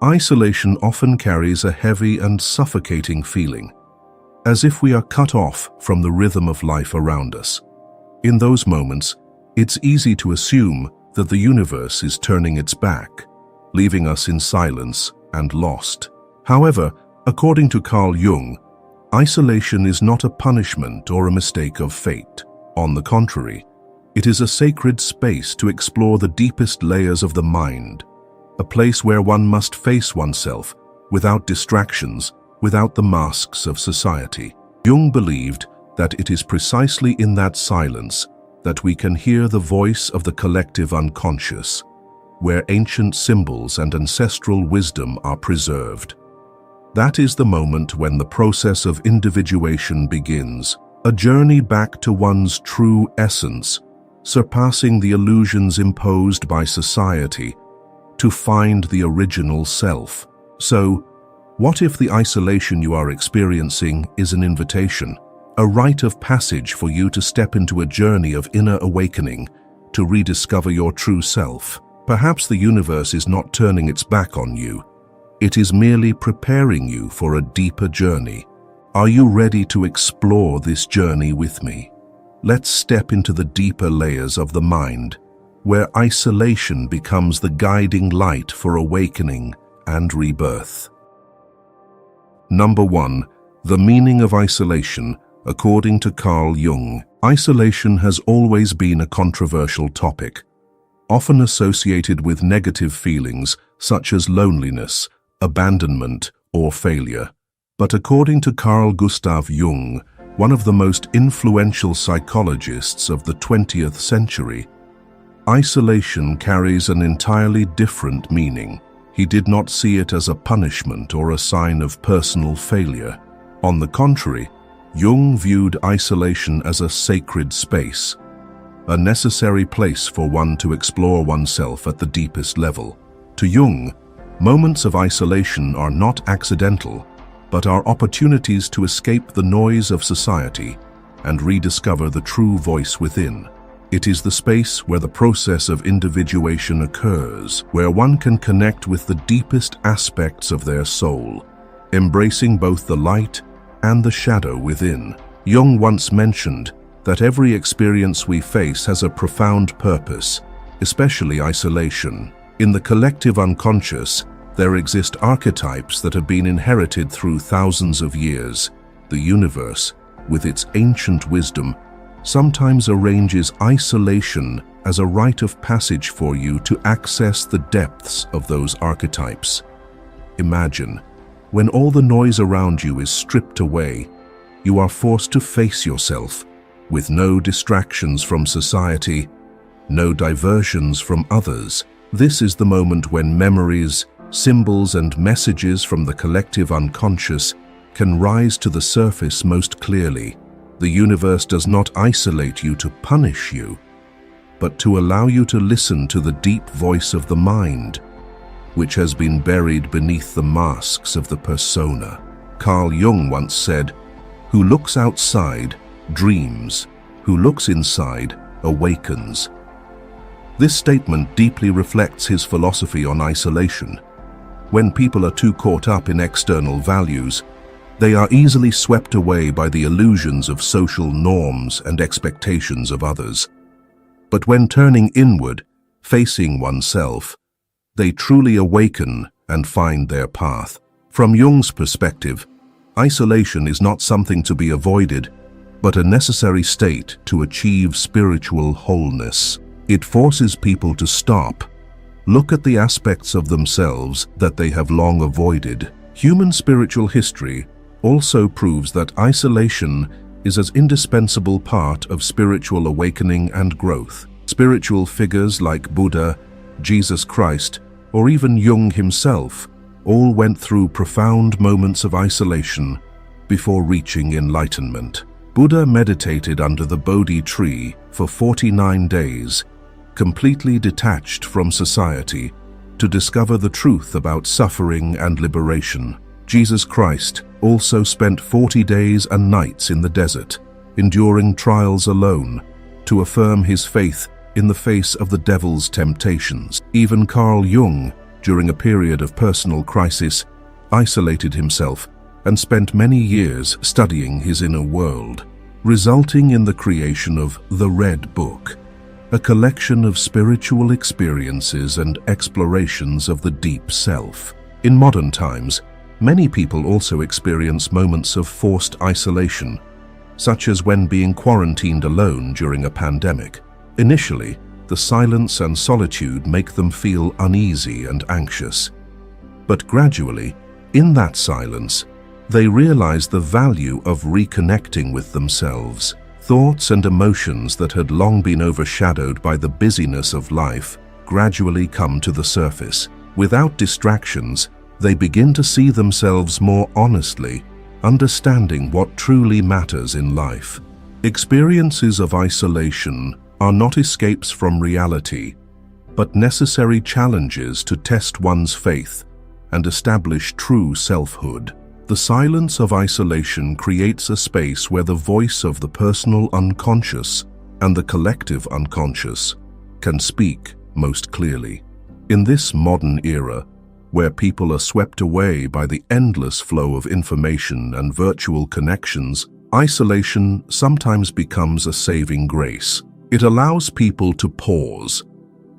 Isolation often carries a heavy and suffocating feeling, as if we are cut off from the rhythm of life around us. In those moments, it's easy to assume that the universe is turning its back, leaving us in silence and lost. However, according to Carl Jung, isolation is not a punishment or a mistake of fate. On the contrary, it is a sacred space to explore the deepest layers of the mind, a place where one must face oneself without distractions, without the masks of society. Jung believed that it is precisely in that silence that we can hear the voice of the collective unconscious, where ancient symbols and ancestral wisdom are preserved. That is the moment when the process of individuation begins, a journey back to one's true essence, surpassing the illusions imposed by society, to find the original self. So, what if the isolation you are experiencing is an invitation, a rite of passage for you to step into a journey of inner awakening, to rediscover your true self? Perhaps the universe is not turning its back on you. It is merely preparing you for a deeper journey. Are you ready to explore this journey with me? Let's step into the deeper layers of the mind, where isolation becomes the guiding light for awakening and rebirth. Number 1. The meaning of isolation, according to Carl Jung. Isolation has always been a controversial topic, often associated with negative feelings such as loneliness, abandonment, or failure. But according to Carl Gustav Jung, one of the most influential psychologists of the 20th century, isolation carries an entirely different meaning. He did not see it as a punishment or a sign of personal failure. On the contrary, Jung viewed isolation as a sacred space, a necessary place for one to explore oneself at the deepest level. To Jung, moments of isolation are not accidental, but are opportunities to escape the noise of society and rediscover the true voice within. It is the space where the process of individuation occurs, where one can connect with the deepest aspects of their soul, embracing both the light and the shadow within. Jung once mentioned that every experience we face has a profound purpose, especially isolation. In the collective unconscious, there exist archetypes that have been inherited through thousands of years. The universe, with its ancient wisdom, sometimes arranges isolation as a rite of passage for you to access the depths of those archetypes. Imagine, when all the noise around you is stripped away, you are forced to face yourself, with no distractions from society, no diversions from others. This is the moment when memories, symbols, and messages from the collective unconscious can rise to the surface most clearly. The universe does not isolate you to punish you, but to allow you to listen to the deep voice of the mind, which has been buried beneath the masks of the persona. Carl Jung once said, "Who looks outside dreams, who looks inside awakens." This statement deeply reflects his philosophy on isolation. When people are too caught up in external values, they are easily swept away by the illusions of social norms and expectations of others. But when turning inward, facing oneself, they truly awaken and find their path. From Jung's perspective, isolation is not something to be avoided, but a necessary state to achieve spiritual wholeness. It forces people to stop, look at the aspects of themselves that they have long avoided. Human spiritual history also proves that isolation is an indispensable part of spiritual awakening and growth. Spiritual figures like Buddha, Jesus Christ, or even Jung himself all went through profound moments of isolation before reaching enlightenment. Buddha meditated under the Bodhi tree for 49 days, completely detached from society, to discover the truth about suffering and liberation. Jesus Christ also spent 40 days and nights in the desert, enduring trials alone, to affirm his faith in the face of the devil's temptations. Even Carl Jung during a period of personal crisis, isolated himself and spent many years studying his inner world, resulting in the creation of the Red Book, a collection of spiritual experiences and explorations of the deep self. In modern times, many people also experience moments of forced isolation, such as when being quarantined alone during a pandemic. Initially, the silence and solitude make them feel uneasy and anxious. But gradually, in that silence, they realize the value of reconnecting with themselves. Thoughts and emotions that had long been overshadowed by the busyness of life gradually come to the surface. Without distractions, they begin to see themselves more honestly, understanding what truly matters in life. Experiences of isolation are not escapes from reality, but necessary challenges to test one's faith and establish true selfhood. The silence of isolation creates a space where the voice of the personal unconscious and the collective unconscious can speak most clearly. In this modern era, where people are swept away by the endless flow of information and virtual connections, isolation sometimes becomes a saving grace. It allows people to pause,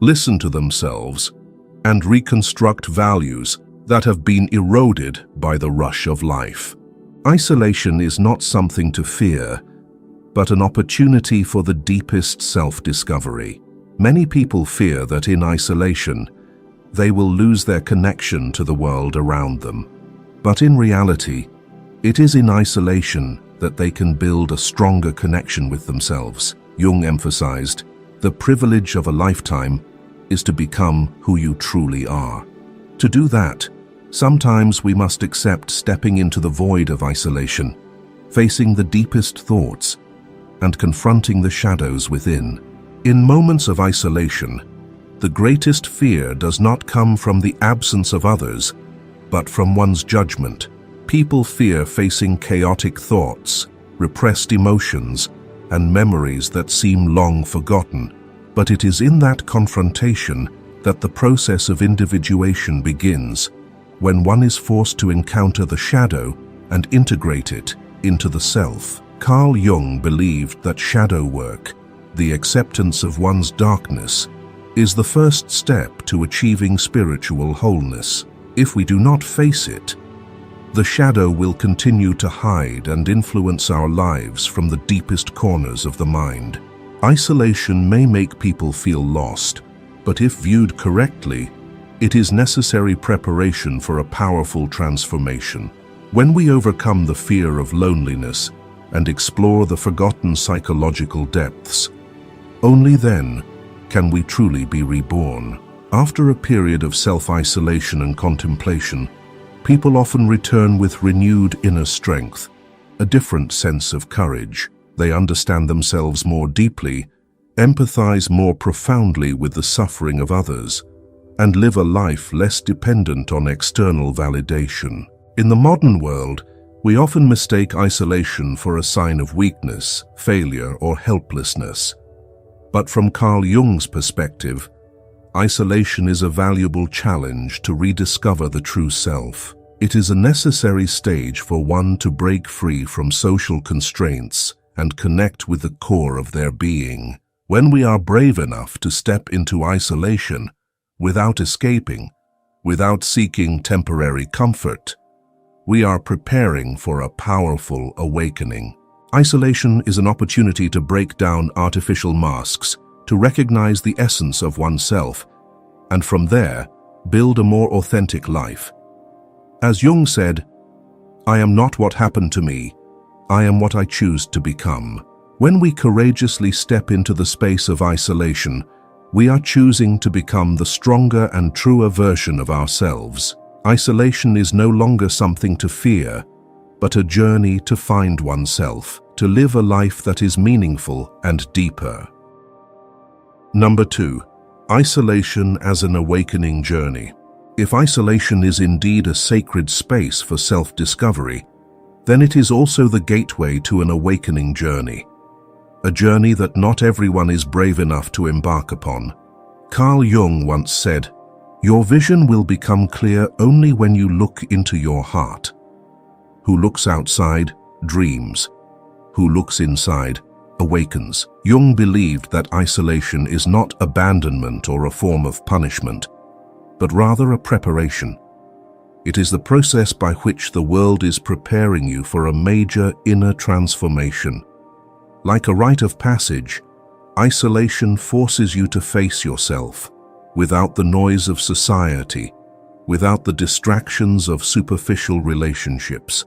listen to themselves, and reconstruct values that have been eroded by the rush of life. Isolation is not something to fear, but an opportunity for the deepest self-discovery. Many people fear that in isolation, they will lose their connection to the world around them. But in reality, it is in isolation that they can build a stronger connection with themselves. Jung emphasized, the privilege of a lifetime is to become who you truly are. To do that, sometimes we must accept stepping into the void of isolation, facing the deepest thoughts, and confronting the shadows within. In moments of isolation, the greatest fear does not come from the absence of others, but from one's judgment. People fear facing chaotic thoughts, repressed emotions, and memories that seem long forgotten. But it is in that confrontation that the process of individuation begins, when one is forced to encounter the shadow and integrate it into the self. Carl Jung believed that shadow work, the acceptance of one's darkness, is the first step to achieving spiritual wholeness. If we do not face it, the shadow will continue to hide and influence our lives from the deepest corners of the mind. Isolation may make people feel lost, but if viewed correctly, it is necessary preparation for a powerful transformation. When we overcome the fear of loneliness and explore the forgotten psychological depths, only then can we truly be reborn. After a period of self-isolation and contemplation, people often return with renewed inner strength, a different sense of courage. They understand themselves more deeply, empathize more profoundly with the suffering of others, and live a life less dependent on external validation. In the modern world, we often mistake isolation for a sign of weakness, failure, or helplessness. But from Carl Jung's perspective, isolation is a valuable challenge to rediscover the true self. It is a necessary stage for one to break free from social constraints and connect with the core of their being. When we are brave enough to step into isolation, without escaping, without seeking temporary comfort, we are preparing for a powerful awakening. Isolation is an opportunity to break down artificial masks, to recognize the essence of oneself, and from there, build a more authentic life. As Jung said, "I am not what happened to me, I am what I choose to become." When we courageously step into the space of isolation, we are choosing to become the stronger and truer version of ourselves. Isolation is no longer something to fear, but a journey to find oneself, to live a life that is meaningful and deeper. Number 2. Isolation as an awakening journey. If isolation is indeed a sacred space for self-discovery, then it is also the gateway to an awakening journey. A journey that not everyone is brave enough to embark upon. Carl Jung once said, Your vision will become clear only when you look into your heart. Who looks outside dreams. Who looks inside awakens. Jung believed that isolation is not abandonment or a form of punishment, but rather a preparation. It is the process by which the world is preparing you for a major inner transformation. Like a rite of passage, isolation forces you to face yourself, without the noise of society, without the distractions of superficial relationships.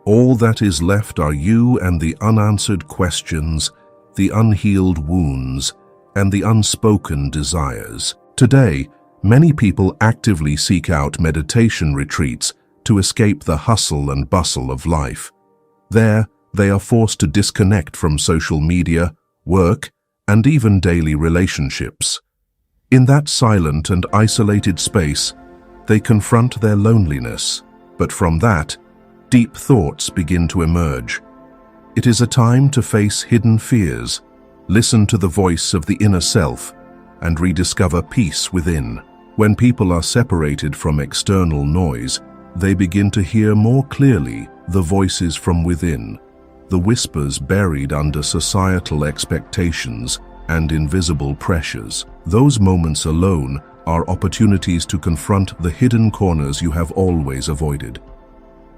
All that is left are you and the unanswered questions, the unhealed wounds, and the unspoken desires. Today, many people actively seek out meditation retreats to escape the hustle and bustle of life. There, they are forced to disconnect from social media, work, and even daily relationships. In that silent and isolated space, they confront their loneliness, but from that, deep thoughts begin to emerge. It is a time to face hidden fears, listen to the voice of the inner self, and rediscover peace within. When people are separated from external noise, they begin to hear more clearly the voices from within, the whispers buried under societal expectations and invisible pressures. Those moments alone are opportunities to confront the hidden corners you have always avoided.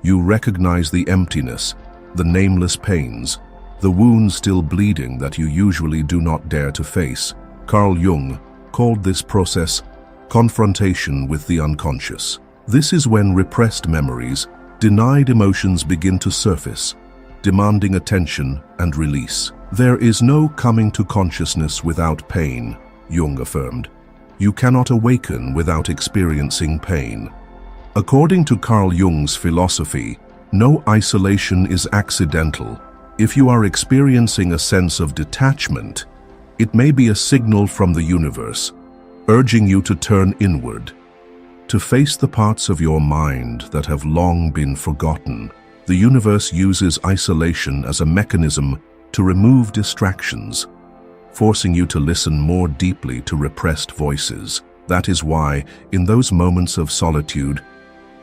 You recognize the emptiness, the nameless pains, the wounds still bleeding that you usually do not dare to face. Carl Jung called this process confrontation with the unconscious. This is when repressed memories, denied emotions begin to surface, demanding attention and release. There is no coming to consciousness without pain, Jung affirmed. You cannot awaken without experiencing pain. According to Carl Jung's philosophy, no isolation is accidental. If you are experiencing a sense of detachment, it may be a signal from the universe, urging you to turn inward, to face the parts of your mind that have long been forgotten. The universe uses isolation as a mechanism to remove distractions, forcing you to listen more deeply to repressed voices. That is why, in those moments of solitude,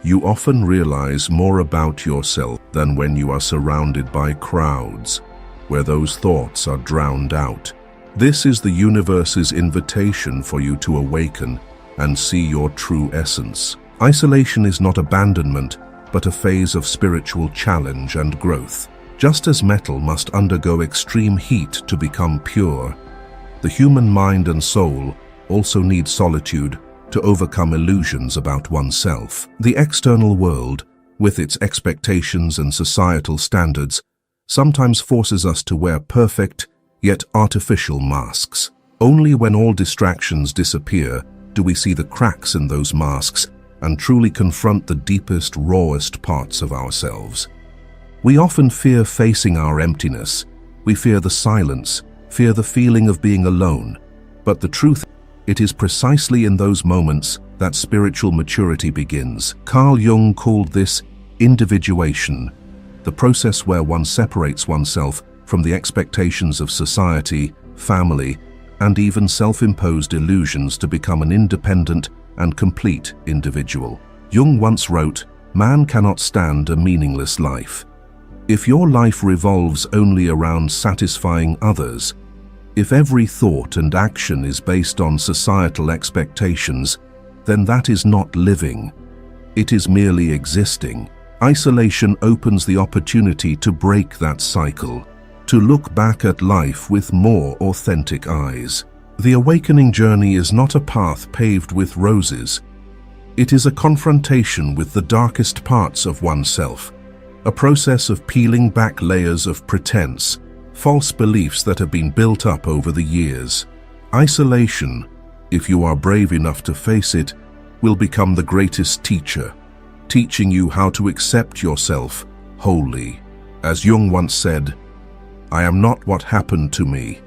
you often realize more about yourself than when you are surrounded by crowds, where those thoughts are drowned out. This is the universe's invitation for you to awaken and see your true essence. Isolation is not abandonment, but a phase of spiritual challenge and growth. Just as metal must undergo extreme heat to become pure, the human mind and soul also need solitude to overcome illusions about oneself. The external world, with its expectations and societal standards, sometimes forces us to wear perfect, yet artificial masks. Only when all distractions disappear do we see the cracks in those masks and truly confront the deepest, rawest parts of ourselves. We often fear facing our emptiness. We fear the silence, fear the feeling of being alone. But the truth, it is precisely in those moments that spiritual maturity begins. Carl Jung called this individuation, the process where one separates oneself from the expectations of society, family, and even self-imposed illusions to become an independent and complete individual. Jung once wrote, "Man cannot stand a meaningless life. If your life revolves only around satisfying others, if every thought and action is based on societal expectations, then that is not living. It is merely existing." Isolation opens the opportunity to break that cycle, to look back at life with more authentic eyes. The awakening journey is not a path paved with roses. It is a confrontation with the darkest parts of oneself, a process of peeling back layers of pretense, false beliefs that have been built up over the years. Isolation, if you are brave enough to face it, will become the greatest teacher, teaching you how to accept yourself wholly. As Jung once said, "I am not what happened to me.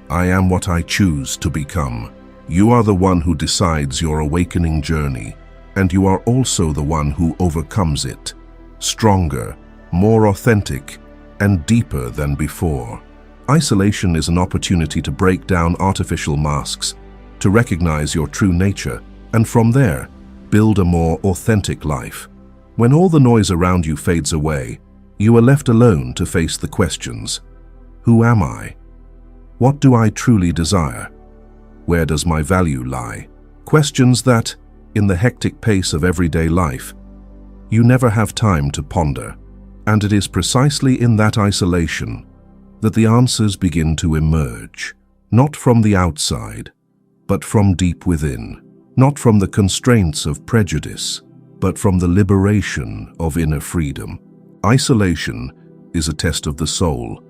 I am what I choose to become." You are the one who decides your awakening journey, and you are also the one who overcomes it, stronger, more authentic, and deeper than before. Isolation is an opportunity to break down artificial masks, to recognize your true nature, and from there, build a more authentic life. When all the noise around you fades away, you are left alone to face the questions. Who am I? What do I truly desire? Where does my value lie? Questions that, in the hectic pace of everyday life, you never have time to ponder. And it is precisely in that isolation that the answers begin to emerge, not from the outside, but from deep within, not from the constraints of prejudice, but from the liberation of inner freedom. Isolation is a test of the soul.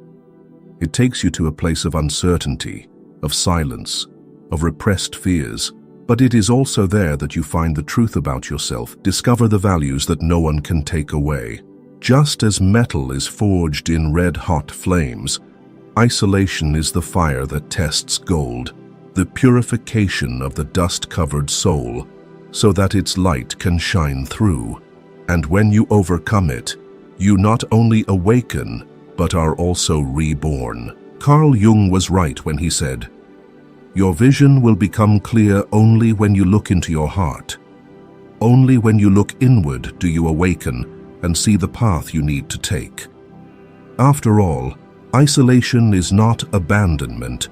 It takes you to a place of uncertainty, of silence, of repressed fears, but it is also there that you find the truth about yourself, discover the values that no one can take away. Just as metal is forged in red-hot flames, isolation is the fire that tests gold, the purification of the dust-covered soul, so that its light can shine through. And when you overcome it, you not only awaken, but are also reborn. Carl Jung was right when he said, "Your vision will become clear only when you look into your heart. Only when you look inward do you awaken and see the path you need to take." After all, isolation is not abandonment.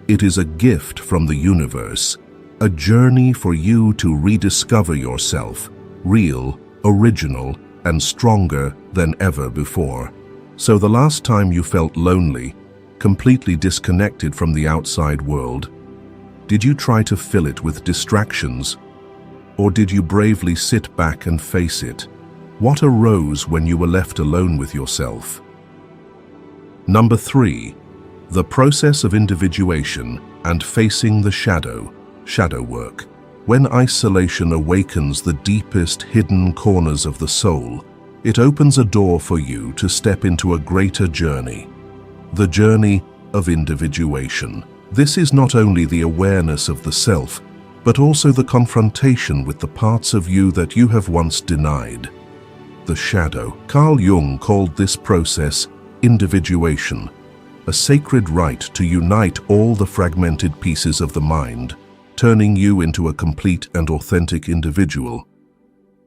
It is a gift from the universe, a journey for you to rediscover yourself, real, original, and stronger than ever before. So the last time you felt lonely, completely disconnected from the outside world, did you try to fill it with distractions? Or did you bravely sit back and face it? What arose when you were left alone with yourself? Number 3, the process of individuation and facing the shadow work. When isolation awakens the deepest hidden corners of the soul, it opens a door for you to step into a greater journey, the journey of individuation. This is not only the awareness of the self, but also the confrontation with the parts of you that you have once denied. The shadow. Carl Jung called this process individuation, a sacred rite to unite all the fragmented pieces of the mind, turning you into a complete and authentic individual.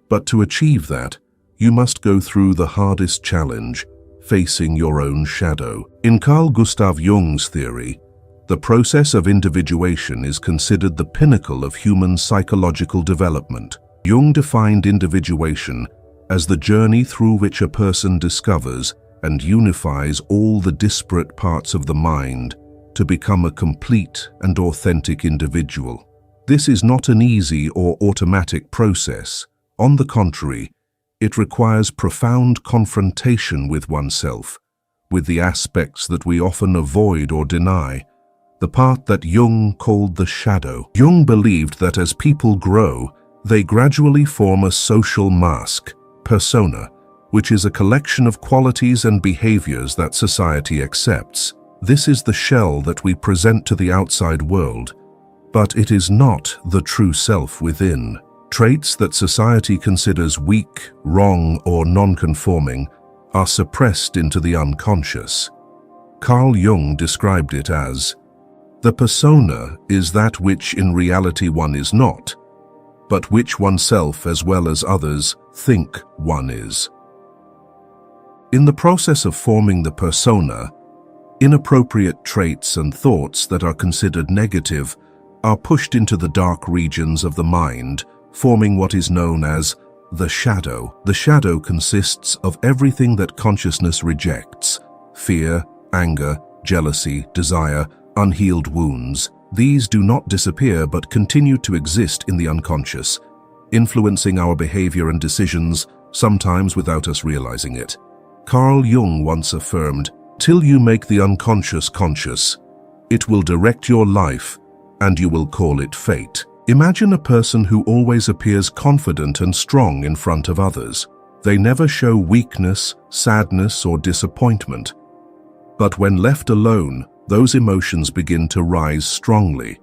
But to achieve that, you must go through the hardest challenge, facing your own shadow. In Carl Gustav Jung's theory, the process of individuation is considered the pinnacle of human psychological development. Jung defined individuation as the journey through which a person discovers and unifies all the disparate parts of the mind to become a complete and authentic individual. This is not an easy or automatic process. On the contrary, it requires profound confrontation with oneself, with the aspects that we often avoid or deny, the part that Jung called the shadow. Jung believed that as people grow, they gradually form a social mask, persona, which is a collection of qualities and behaviors that society accepts. This is the shell that we present to the outside world, but it is not the true self within. Traits that society considers weak, wrong, or non-conforming are suppressed into the unconscious. Carl Jung described it as, "The persona is that which in reality one is not, but which oneself as well as others think one is." In the process of forming the persona, inappropriate traits and thoughts that are considered negative are pushed into the dark regions of the mind, forming what is known as the shadow. The shadow consists of everything that consciousness rejects: fear, anger, jealousy, desire, unhealed wounds. These do not disappear but continue to exist in the unconscious, influencing our behavior and decisions, sometimes without us realizing it. Carl Jung once affirmed, "Till you make the unconscious conscious, it will direct your life and you will call it fate." Imagine a person who always appears confident and strong in front of others. They never show weakness, sadness, or disappointment. But when left alone, those emotions begin to rise strongly.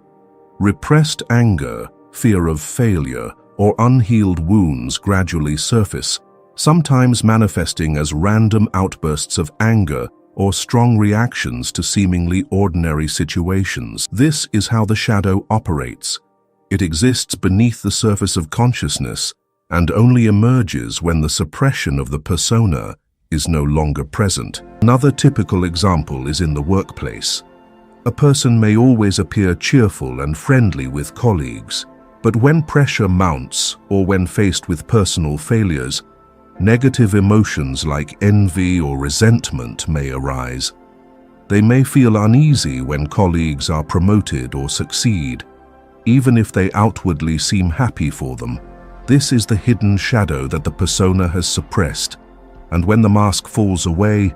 Repressed anger, fear of failure, or unhealed wounds gradually surface, sometimes manifesting as random outbursts of anger or strong reactions to seemingly ordinary situations. This is how the shadow operates. It exists beneath the surface of consciousness and only emerges when the suppression of the persona is no longer present. Another typical example is in the workplace. A person may always appear cheerful and friendly with colleagues, but when pressure mounts or when faced with personal failures, negative emotions like envy or resentment may arise. They may feel uneasy when colleagues are promoted or succeed, even if they outwardly seem happy for them. This is the hidden shadow that the persona has suppressed, and when the mask falls away,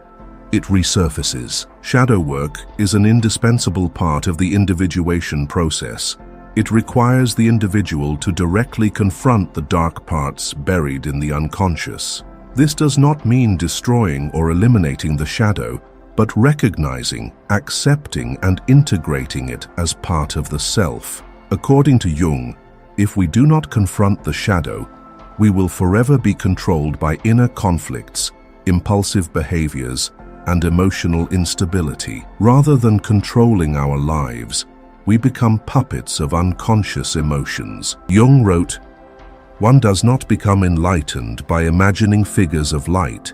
it resurfaces. Shadow work is an indispensable part of the individuation process. It requires the individual to directly confront the dark parts buried in the unconscious. This does not mean destroying or eliminating the shadow, but recognizing, accepting, and integrating it as part of the self. According to Jung, if we do not confront the shadow, we will forever be controlled by inner conflicts, impulsive behaviors, and emotional instability. Rather than controlling our lives, we become puppets of unconscious emotions. Jung wrote, "One does not become enlightened by imagining figures of light,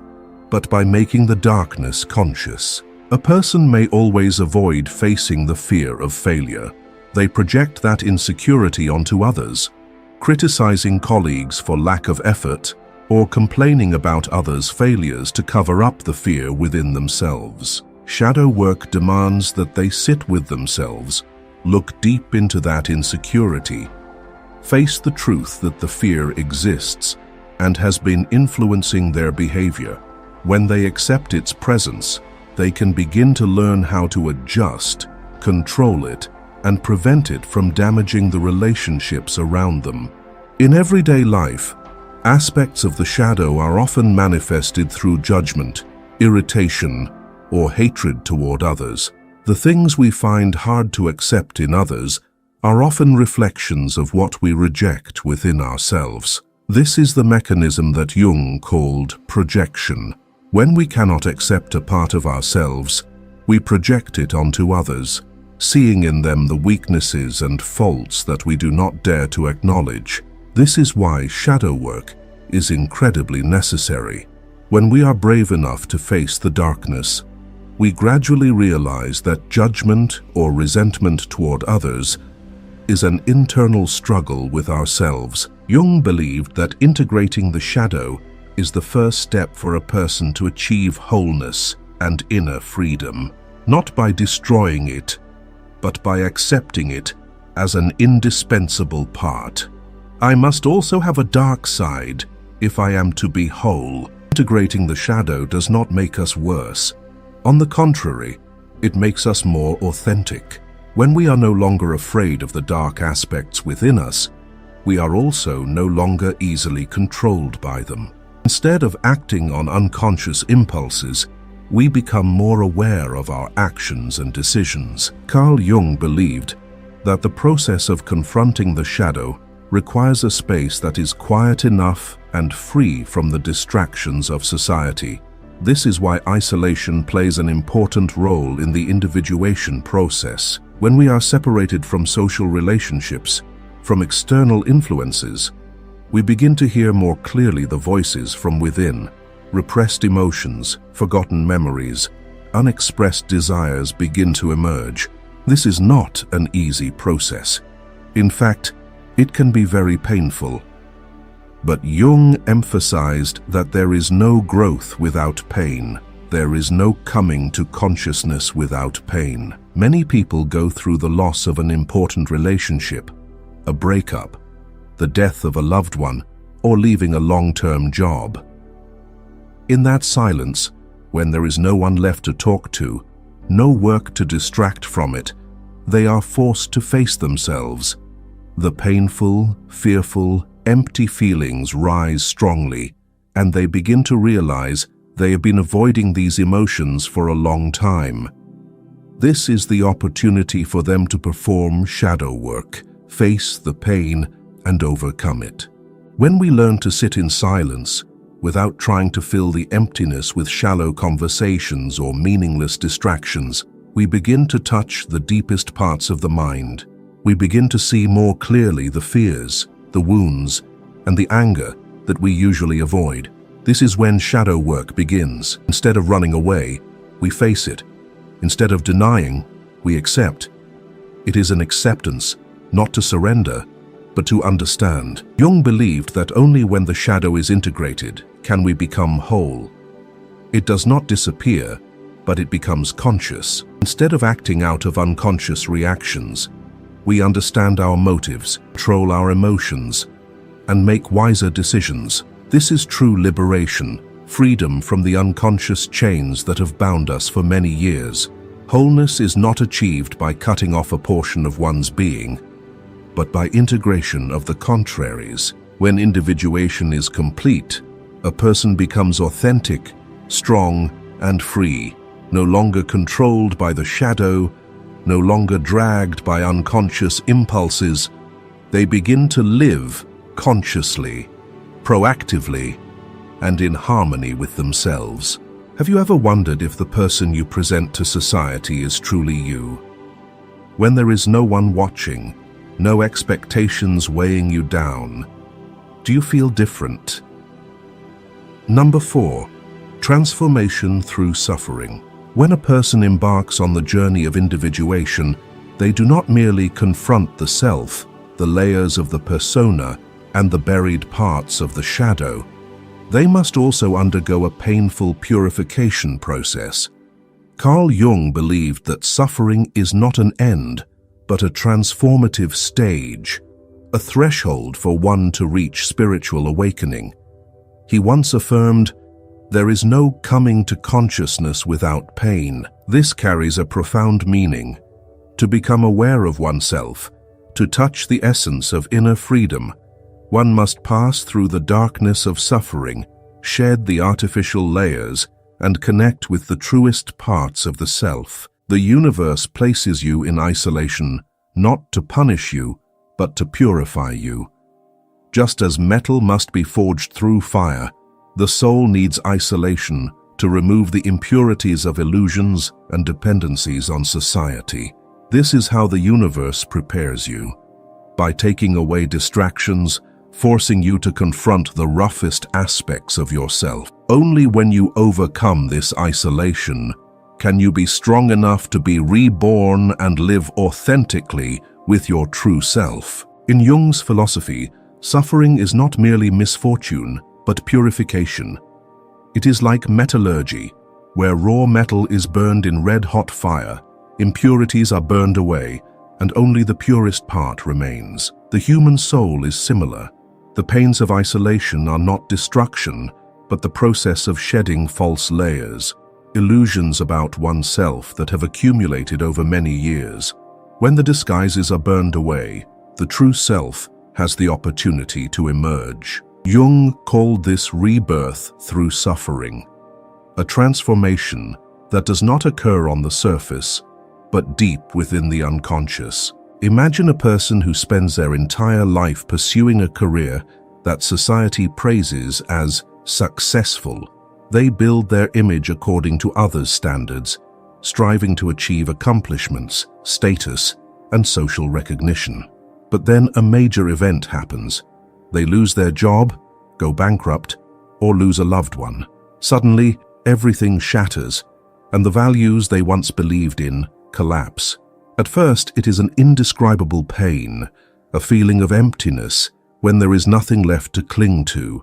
but by making the darkness conscious." A person may always avoid facing the fear of failure. They project that insecurity onto others, criticizing colleagues for lack of effort or complaining about others' failures to cover up the fear within themselves. Shadow work demands that they sit with themselves, look deep into that insecurity, face the truth that the fear exists and has been influencing their behavior. When they accept its presence, they can begin to learn how to adjust, control it, and prevent it from damaging the relationships around them. In everyday life, aspects of the shadow are often manifested through judgment, irritation, or hatred toward others. The things we find hard to accept in others are often reflections of what we reject within ourselves. This is the mechanism that Jung called projection. When we cannot accept a part of ourselves, we project it onto others, seeing in them the weaknesses and faults that we do not dare to acknowledge. This is why shadow work is incredibly necessary. When we are brave enough to face the darkness, we gradually realize that judgment or resentment toward others is an internal struggle with ourselves. Jung believed that integrating the shadow is the first step for a person to achieve wholeness and inner freedom, not by destroying it, but by accepting it as an indispensable part. I must also have a dark side if I am to be whole. Integrating the shadow does not make us worse. On the contrary, it makes us more authentic. When we are no longer afraid of the dark aspects within us, we are also no longer easily controlled by them. Instead of acting on unconscious impulses, we become more aware of our actions and decisions. Carl Jung believed that the process of confronting the shadow requires a space that is quiet enough and free from the distractions of society. This is why isolation plays an important role in the individuation process. When we are separated from social relationships, from external influences, we begin to hear more clearly the voices from within. Repressed emotions, forgotten memories, unexpressed desires begin to emerge. This is not an easy process. In fact, it can be very painful. But Jung emphasized that there is no growth without pain. There is no coming to consciousness without pain. Many people go through the loss of an important relationship, a breakup, the death of a loved one, or leaving a long-term job. In that silence, when there is no one left to talk to, no work to distract from it, they are forced to face themselves. The painful, fearful, empty feelings rise strongly, and they begin to realize they have been avoiding these emotions for a long time. This is the opportunity for them to perform shadow work, face the pain, and overcome it. When we learn to sit in silence, without trying to fill the emptiness with shallow conversations or meaningless distractions, we begin to touch the deepest parts of the mind. we begin to see more clearly the fears, the wounds, and the anger that we usually avoid. This is when shadow work begins. Instead of running away, we face it. Instead of denying, we accept. It is an acceptance, not to surrender, but to understand. Jung believed that only when the shadow is integrated can we become whole. It does not disappear, but it becomes conscious. Instead of acting out of unconscious reactions, we understand our motives, control our emotions, and make wiser decisions. This is true liberation, freedom from the unconscious chains that have bound us for many years. Wholeness is not achieved by cutting off a portion of one's being, but by integration of the contraries. When individuation is complete, a person becomes authentic, strong, and free, no longer controlled by the shadow, no longer dragged by unconscious impulses. They begin to live consciously, proactively, and in harmony with themselves. Have you ever wondered if the person you present to society is truly you? When there is no one watching, no expectations weighing you down, do you feel different? Number 4, transformation through suffering. When a person embarks on the journey of individuation, they do not merely confront the self, the layers of the persona, and the buried parts of the shadow. They must also undergo a painful purification process. Carl Jung believed that suffering is not an end, but a transformative stage, a threshold for one to reach spiritual awakening. He once affirmed, "There is no coming to consciousness without pain." This carries a profound meaning. To become aware of oneself, to touch the essence of inner freedom, one must pass through the darkness of suffering, shed the artificial layers, and connect with the truest parts of the self. The universe places you in isolation, not to punish you, but to purify you. Just as metal must be forged through fire, the soul needs isolation to remove the impurities of illusions and dependencies on society. This is how the universe prepares you, by taking away distractions, forcing you to confront the roughest aspects of yourself. Only when you overcome this isolation can you be strong enough to be reborn and live authentically with your true self. In Jung's philosophy, suffering is not merely misfortune, but purification. It is like metallurgy, where raw metal is burned in red-hot fire, impurities are burned away, and only the purest part remains. The human soul is similar. The pains of isolation are not destruction, but the process of shedding false layers, illusions about oneself that have accumulated over many years. When the disguises are burned away, the true self has the opportunity to emerge. Jung called this rebirth through suffering, a transformation that does not occur on the surface, but deep within the unconscious. Imagine a person who spends their entire life pursuing a career that society praises as successful. They build their image according to others' standards, striving to achieve accomplishments, status, and social recognition. But then a major event happens. They lose their job, go bankrupt, or lose a loved one. Suddenly, everything shatters, and the values they once believed in collapse. At first, it is an indescribable pain, a feeling of emptiness when there is nothing left to cling to.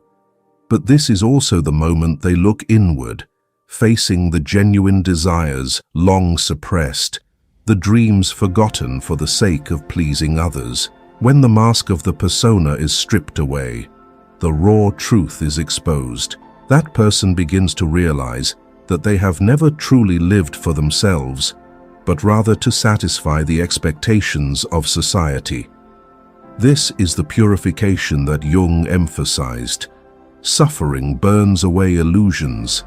But this is also the moment they look inward, facing the genuine desires long suppressed, the dreams forgotten for the sake of pleasing others. When the mask of the persona is stripped away, the raw truth is exposed. That person begins to realize that they have never truly lived for themselves, but rather to satisfy the expectations of society. This is the purification that Jung emphasized. Suffering burns away illusions,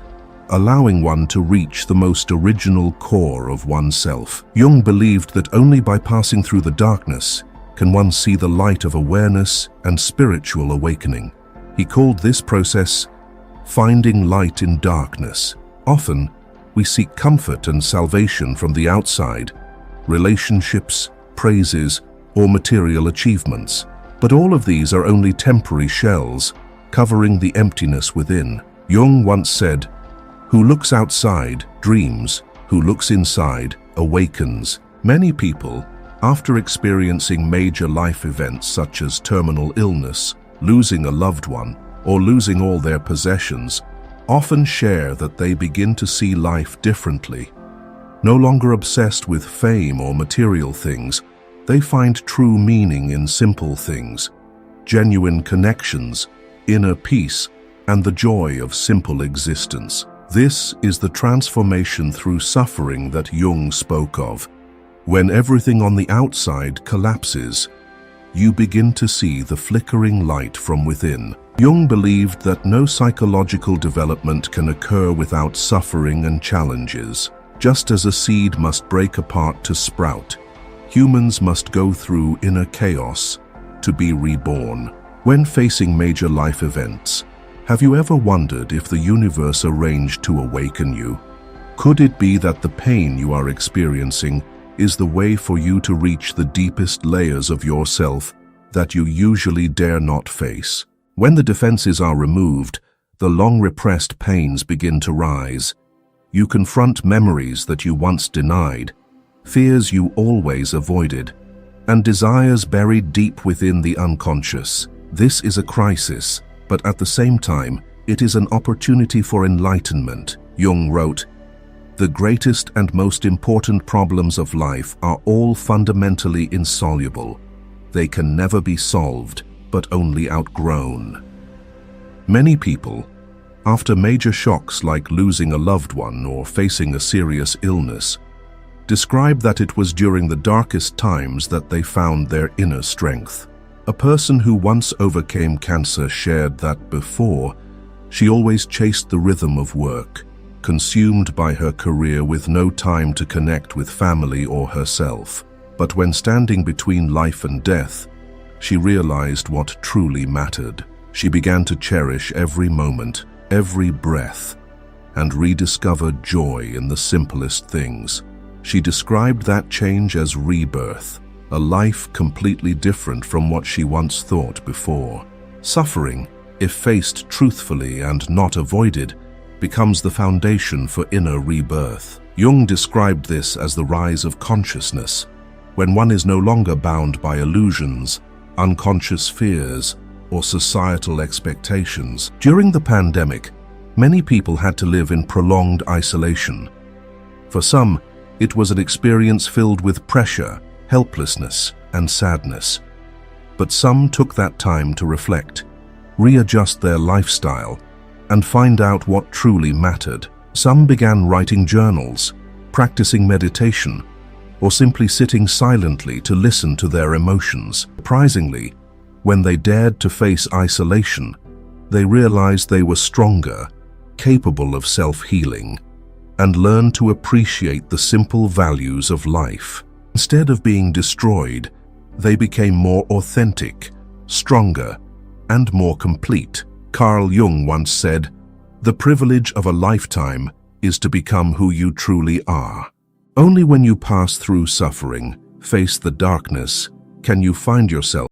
allowing one to reach the most original core of oneself. Jung believed that only by passing through the darkness can one see the light of awareness and spiritual awakening. He called this process finding light in darkness. Often, we seek comfort and salvation from the outside, relationships, praises, or material achievements. But all of these are only temporary shells, covering the emptiness within. Jung once said, "Who looks outside dreams, who looks inside awakens." Many people, after experiencing major life events such as terminal illness, losing a loved one, or losing all their possessions, often share that they begin to see life differently. No longer obsessed with fame or material things, they find true meaning in simple things, genuine connections, inner peace, and the joy of simple existence. This is the transformation through suffering that Jung spoke of. When everything on the outside collapses, you begin to see the flickering light from within. Jung believed that no psychological development can occur without suffering and challenges. Just as a seed must break apart to sprout, humans must go through inner chaos to be reborn. When facing major life events, have you ever wondered if the universe arranged to awaken you? Could it be that the pain you are experiencing is the way for you to reach the deepest layers of yourself that you usually dare not face? When the defenses are removed, the long-repressed pains begin to rise. You confront memories that you once denied, fears you always avoided, and desires buried deep within the unconscious. This is a crisis, but at the same time, it is an opportunity for enlightenment. Jung wrote, "The greatest and most important problems of life are all fundamentally insoluble. They can never be solved, but only outgrown." Many people, after major shocks like losing a loved one or facing a serious illness, describe that it was during the darkest times that they found their inner strength. A person who once overcame cancer shared that before, she always chased the rhythm of work, consumed by her career with no time to connect with family or herself. But when standing between life and death, she realized what truly mattered. She began to cherish every moment, every breath, and rediscovered joy in the simplest things. She described that change as rebirth, a life completely different from what she once thought before. Suffering, if faced truthfully and not avoided, becomes the foundation for inner rebirth. Jung described this as the rise of consciousness, when one is no longer bound by illusions, unconscious fears, or societal expectations. During the pandemic, many people had to live in prolonged isolation. For some, it was an experience filled with pressure, helplessness, and sadness. But some took that time to reflect, readjust their lifestyle, and find out what truly mattered. Some began writing journals, practicing meditation, or simply sitting silently to listen to their emotions. Surprisingly, when they dared to face isolation, they realized they were stronger, capable of self-healing, and learned to appreciate the simple values of life. Instead of being destroyed, they became more authentic, stronger, and more complete. Carl Jung once said, "The privilege of a lifetime is to become who you truly are." Only when you pass through suffering, face the darkness, can you find yourself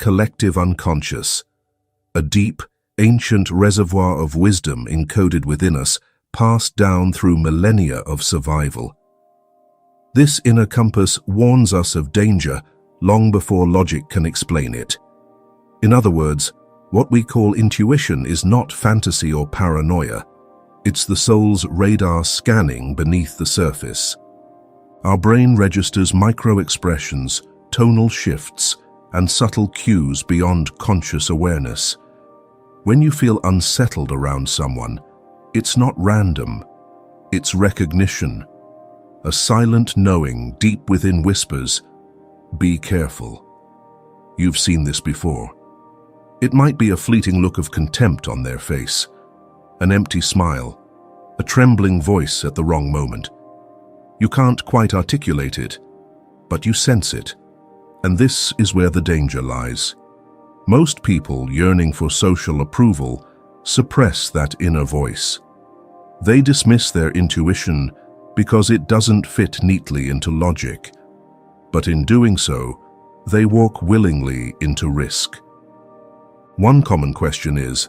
collective unconscious, a deep, ancient reservoir of wisdom encoded within us, passed down through millennia of survival. This inner compass warns us of danger long before logic can explain it. In other words, what we call intuition is not fantasy or paranoia. It's the soul's radar scanning beneath the surface. Our brain registers micro-expressions, tonal shifts, and subtle cues beyond conscious awareness. When you feel unsettled around someone, it's not random. It's recognition. A silent knowing deep within whispers, "Be careful." You've seen this before. It might be a fleeting look of contempt on their face, an empty smile, a trembling voice at the wrong moment. You can't quite articulate it, but you sense it. And this is where the danger lies. Most people yearning for social approval suppress that inner voice. They dismiss their intuition because it doesn't fit neatly into logic. But in doing so, they walk willingly into risk. One common question is,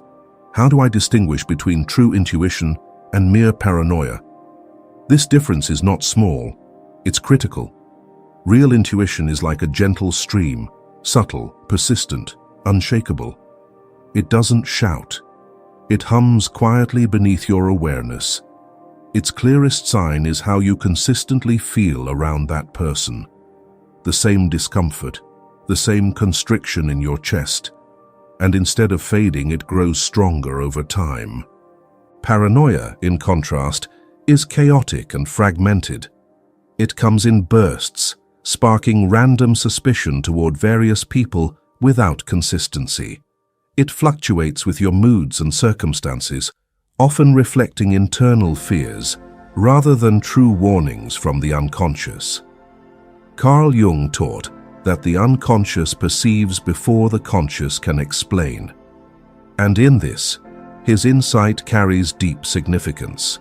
how do I distinguish between true intuition and mere paranoia? This difference is not small, it's critical. Real intuition is like a gentle stream, subtle, persistent, unshakable. It doesn't shout. It hums quietly beneath your awareness. Its clearest sign is how you consistently feel around that person. The same discomfort, the same constriction in your chest, and instead of fading, it grows stronger over time. Paranoia, in contrast, is chaotic and fragmented. It comes in bursts, sparking random suspicion toward various people without consistency. It fluctuates with your moods and circumstances, often reflecting internal fears rather than true warnings from the unconscious. Carl Jung taught that the unconscious perceives before the conscious can explain. And in this, his insight carries deep significance.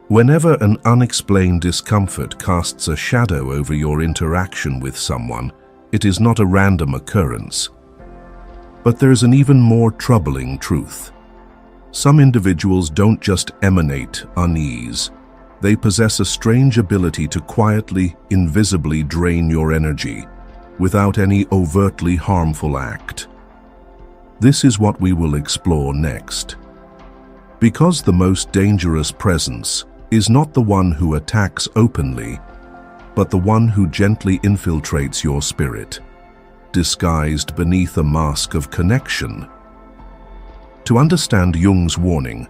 Whenever an unexplained discomfort casts a shadow over your interaction with someone, it is not a random occurrence. But there's an even more troubling truth. Some individuals don't just emanate unease. They possess a strange ability to quietly, invisibly drain your energy without any overtly harmful act. This is what we will explore next. Because the most dangerous presence is not the one who attacks openly, but the one who gently infiltrates your spirit, disguised beneath a mask of connection. To understand Jung's warning,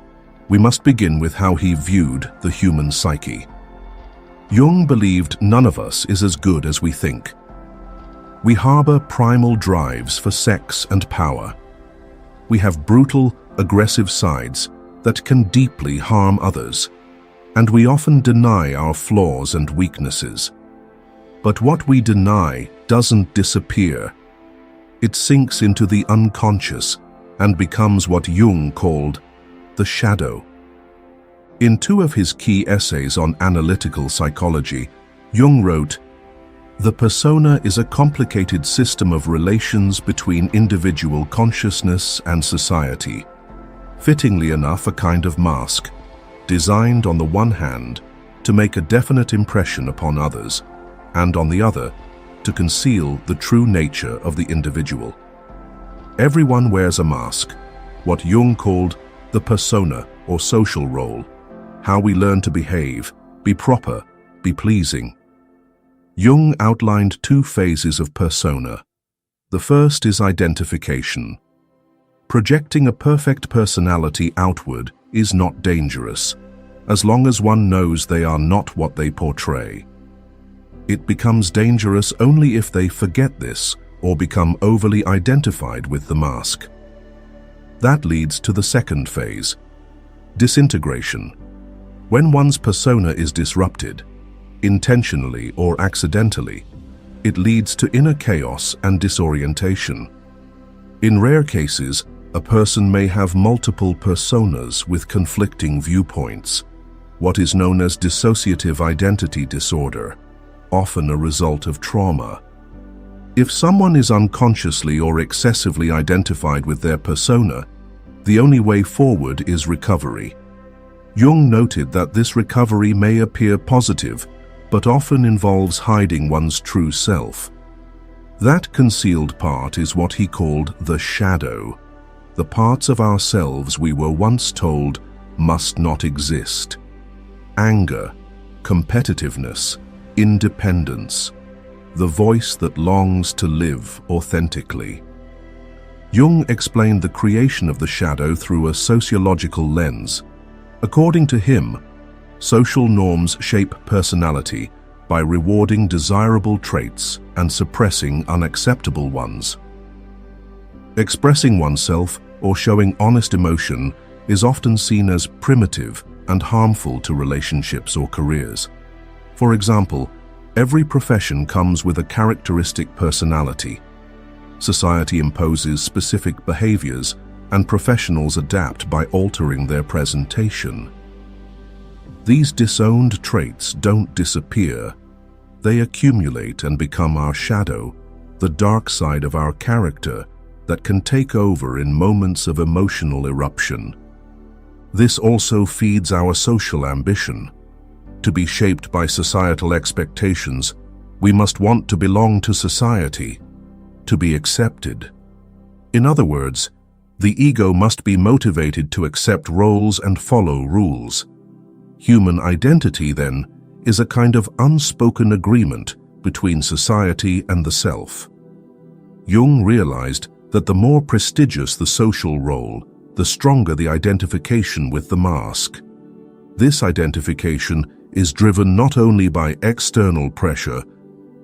we must begin with how he viewed the human psyche. Jung believed none of us is as good as we think. We harbor primal drives for sex and power. We have brutal, aggressive sides that can deeply harm others, and we often deny our flaws and weaknesses. But what we deny doesn't disappear. It sinks into the unconscious and becomes what Jung called the shadow. In two of his key essays on analytical psychology, Jung wrote, "The persona is a complicated system of relations between individual consciousness and society. Fittingly enough, a kind of mask, designed on the one hand to make a definite impression upon others, and on the other to conceal the true nature of the individual. Everyone wears a mask, what Jung called the persona or social role, how we learn to behave, be proper, be pleasing. Jung outlined two phases of persona. The first is identification. Projecting a perfect personality outward is not dangerous, as long as one knows they are not what they portray. It becomes dangerous only if they forget this or become overly identified with the mask. That leads to the second phase, disintegration. When one's persona is disrupted, intentionally or accidentally, it leads to inner chaos and disorientation. In rare cases, a person may have multiple personas with conflicting viewpoints, what is known as dissociative identity disorder, often a result of trauma. If someone is unconsciously or excessively identified with their persona, the only way forward is recovery. Jung noted that this recovery may appear positive, but often involves hiding one's true self. That concealed part is what he called the shadow, the parts of ourselves we were once told must not exist. Anger, competitiveness, independence, the voice that longs to live authentically. Jung explained the creation of the shadow through a sociological lens. According to him, social norms shape personality by rewarding desirable traits and suppressing unacceptable ones. Expressing oneself or showing honest emotion is often seen as primitive and harmful to relationships or careers. For example, every profession comes with a characteristic personality. Society imposes specific behaviors, and professionals adapt by altering their presentation. These disowned traits don't disappear. They accumulate and become our shadow, the dark side of our character that can take over in moments of emotional eruption. This also feeds our social ambition. To be shaped by societal expectations, we must want to belong to society, to be accepted. In other words, the ego must be motivated to accept roles and follow rules. Human identity, then, is a kind of unspoken agreement between society and the self. Jung realized that the more prestigious the social role, the stronger the identification with the mask. This identification is driven not only by external pressure,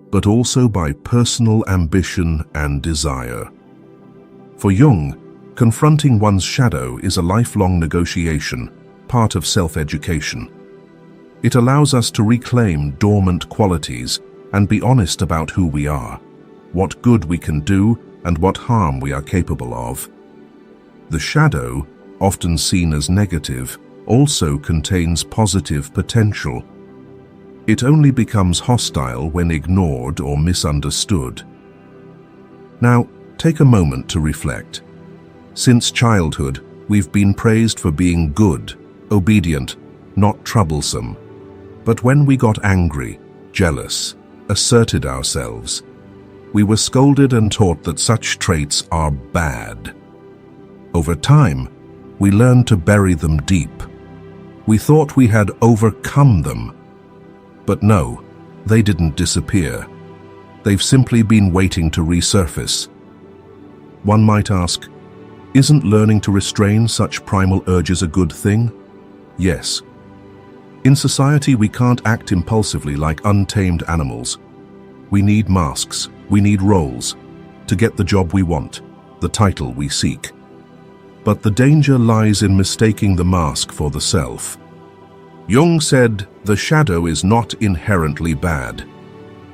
but also by personal ambition and desire. For Jung, confronting one's shadow is a lifelong negotiation, part of self-education. It allows us to reclaim dormant qualities and be honest about who we are, what good we can do, and what harm we are capable of. The shadow, often seen as negative, also contains positive potential. It only becomes hostile when ignored or misunderstood. Now, take a moment to reflect. Since childhood, we've been praised for being good, obedient, not troublesome. But when we got angry, jealous, asserted ourselves, we were scolded and taught that such traits are bad. Over time, we learned to bury them deep. We thought we had overcome them. But no, they didn't disappear. They've simply been waiting to resurface. One might ask, isn't learning to restrain such primal urges a good thing? Yes. In society, we can't act impulsively like untamed animals. We need masks, we need roles, to get the job we want, the title we seek. But the danger lies in mistaking the mask for the self. Jung said, the shadow is not inherently bad.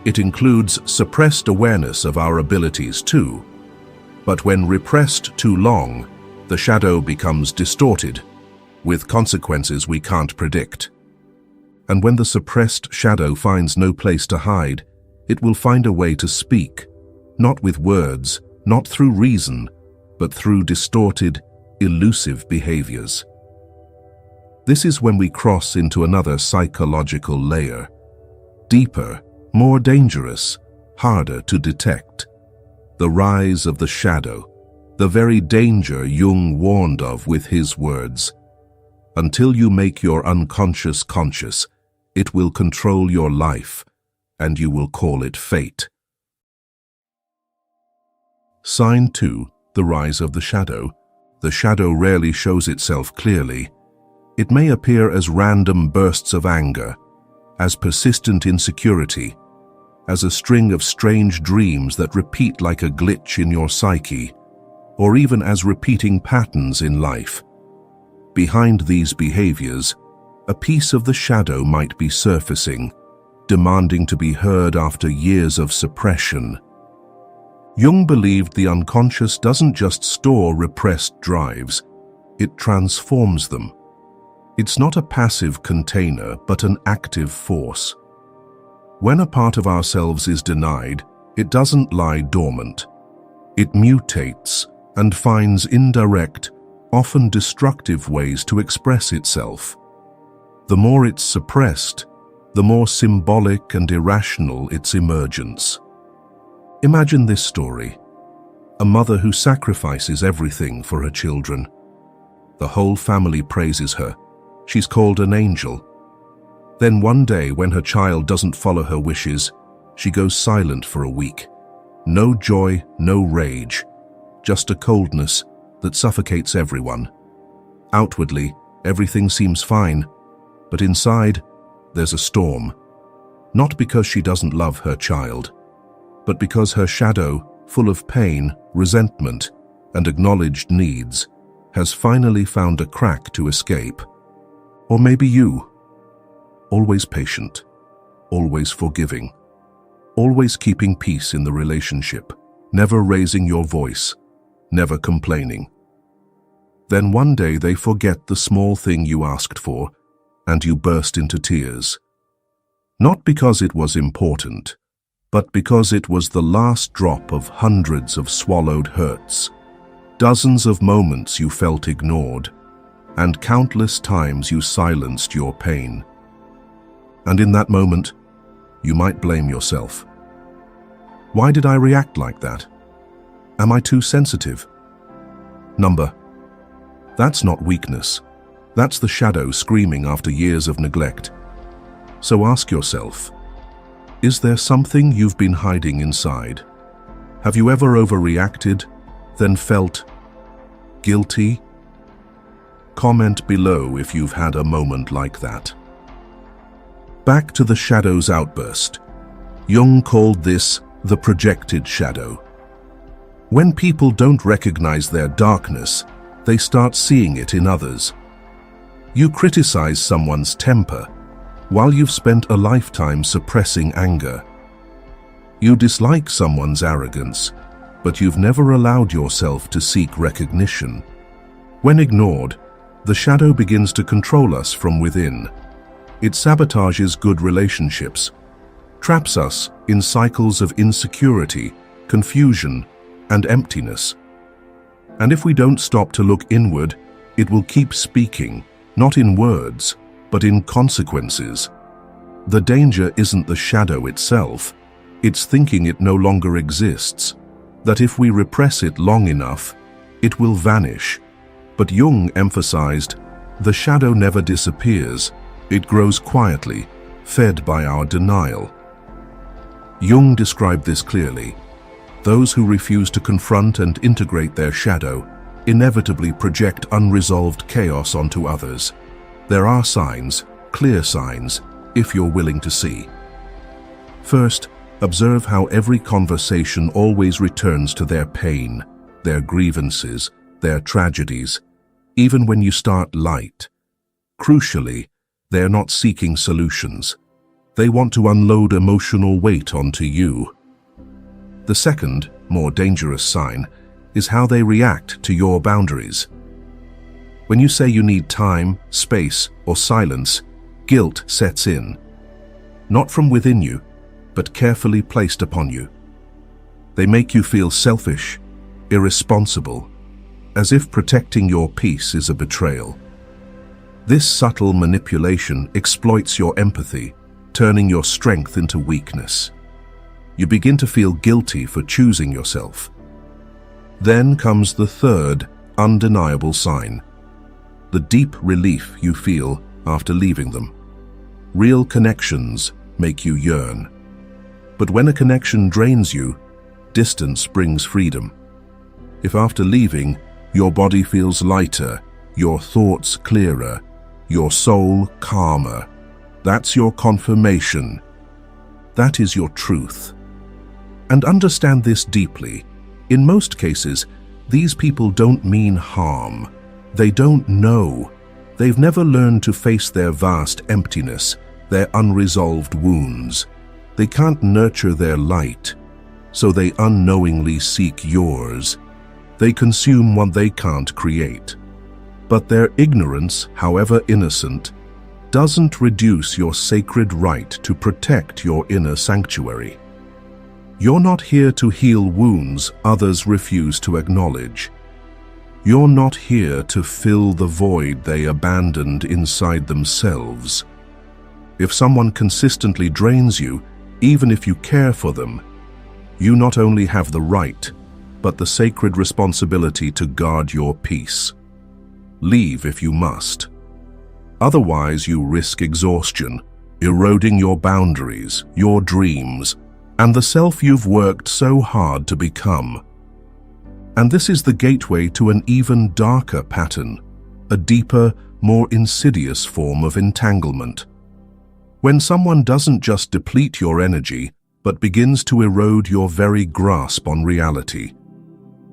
It includes suppressed awareness of our abilities too. But when repressed too long, the shadow becomes distorted, with consequences we can't predict. And when the suppressed shadow finds no place to hide, it will find a way to speak, not with words, not through reason, but through distorted, elusive behaviors. This is when we cross into another psychological layer, deeper, more dangerous, harder to detect. The rise of the shadow, the very danger Jung warned of with his words. Until you make your unconscious conscious, it will control your life, and you will call it fate. Sign 2. The rise of the shadow. The shadow rarely shows itself clearly. It may appear as random bursts of anger, as persistent insecurity, as a string of strange dreams that repeat like a glitch in your psyche, or even as repeating patterns in life. Behind these behaviors, a piece of the shadow might be surfacing, demanding to be heard after years of suppression. Jung believed the unconscious doesn't just store repressed drives, it transforms them. It's not a passive container, but an active force. When a part of ourselves is denied, It doesn't lie dormant. It mutates and finds indirect, often destructive ways to express itself. The more it's suppressed, the more symbolic and irrational its emergence. Imagine this story: a mother who sacrifices everything for her children. The whole family praises her. She's called an angel. Then one day, when her child doesn't follow her wishes, she goes silent for a week. No joy, no rage, just a coldness that suffocates everyone. Outwardly, everything seems fine, but inside, there's a storm. Not because she doesn't love her child, but because her shadow, full of pain, resentment, and acknowledged needs, has finally found a crack to escape. Or maybe you, always patient, always forgiving, always keeping peace in the relationship, never raising your voice, never complaining. Then one day they forget the small thing you asked for, and you burst into tears. Not because it was important, but because it was the last drop of hundreds of swallowed hurts, dozens of moments you felt ignored, and countless times you silenced your pain. And in that moment, you might blame yourself. Why did I react like that? Am I too sensitive? That's not weakness. That's the shadow screaming after years of neglect. So ask yourself, is there something you've been hiding inside? Have you ever overreacted, then felt guilty? Comment below if you've had a moment like that. Back to the shadow's outburst. Jung called this the projected shadow. When people don't recognize their darkness, they start seeing it in others. You criticize someone's temper, while you've spent a lifetime suppressing anger. You dislike someone's arrogance, but you've never allowed yourself to seek recognition. When ignored, the shadow begins to control us from within. It sabotages good relationships, traps us in cycles of insecurity, confusion, and emptiness. And if we don't stop to look inward, it will keep speaking, not in words, but in consequences. The danger isn't the shadow itself, it's thinking it no longer exists, that if we repress it long enough, it will vanish. But Jung emphasized, the shadow never disappears, it grows quietly, fed by our denial. Jung described this clearly. Those who refuse to confront and integrate their shadow inevitably project unresolved chaos onto others. There are signs, clear signs, if you're willing to see. First, observe how every conversation always returns to their pain, their grievances, their tragedies, even when you start light. Crucially, they're not seeking solutions. They want to unload emotional weight onto you. The second, more dangerous sign is how they react to your boundaries. When you say you need time, space, or silence, guilt sets in. Not from within you, but carefully placed upon you. They make you feel selfish, irresponsible, as if protecting your peace is a betrayal. This subtle manipulation exploits your empathy, turning your strength into weakness. You begin to feel guilty for choosing yourself. Then comes the third, undeniable sign: the deep relief you feel after leaving them. Real connections make you yearn. But when a connection drains you, distance brings freedom. If after leaving, your body feels lighter, your thoughts clearer, your soul calmer, that's your confirmation. That is your truth. And understand this deeply. In most cases, these people don't mean harm. They don't know. They've never learned to face their vast emptiness, their unresolved wounds. They can't nurture their light, so they unknowingly seek yours. They consume what they can't create. But their ignorance, however innocent, doesn't reduce your sacred right to protect your inner sanctuary. You're not here to heal wounds others refuse to acknowledge. You're not here to fill the void they abandoned inside themselves. If someone consistently drains you, even if you care for them, you not only have the right, but the sacred responsibility to guard your peace. Leave if you must. Otherwise, you risk exhaustion, eroding your boundaries, your dreams, and the self you've worked so hard to become. And this is the gateway to an even darker pattern, a deeper, more insidious form of entanglement. When someone doesn't just deplete your energy, but begins to erode your very grasp on reality.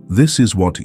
This is what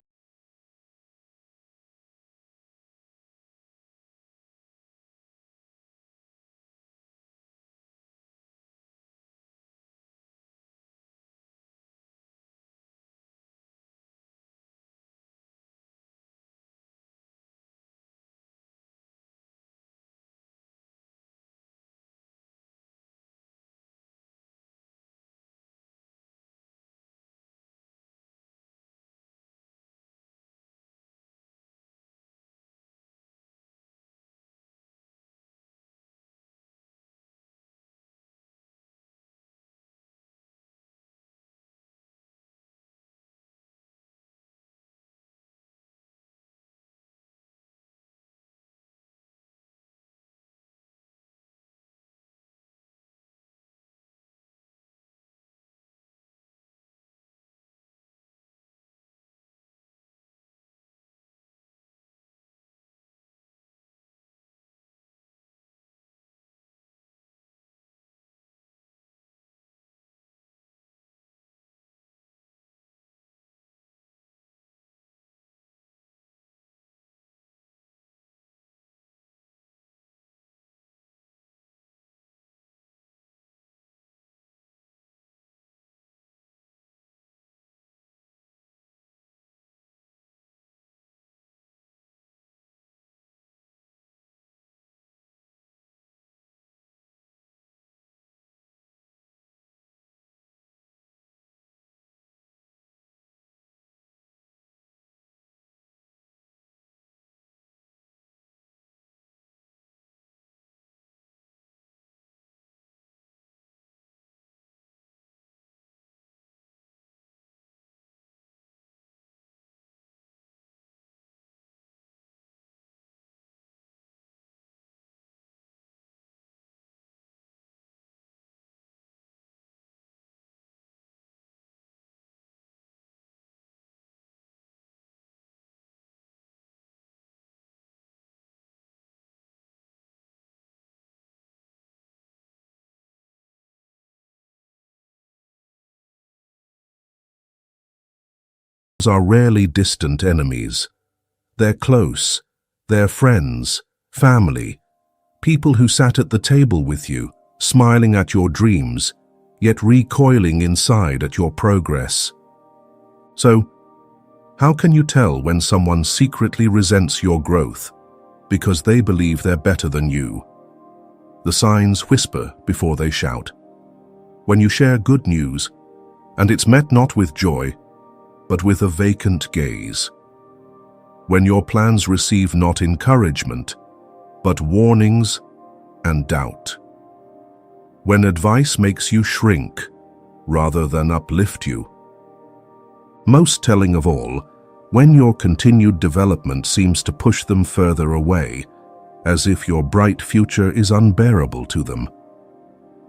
are rarely distant enemies. They're close, they're friends, family, people who sat at the table with you, smiling at your dreams, yet recoiling inside at your progress. So, how can you tell when someone secretly resents your growth because they believe they're better than you? The signs whisper before they shout. When you share good news, and it's met not with joy, but with a vacant gaze. When your plans receive not encouragement, but warnings and doubt. When advice makes you shrink rather than uplift you. Most telling of all, when your continued development seems to push them further away, as if your bright future is unbearable to them.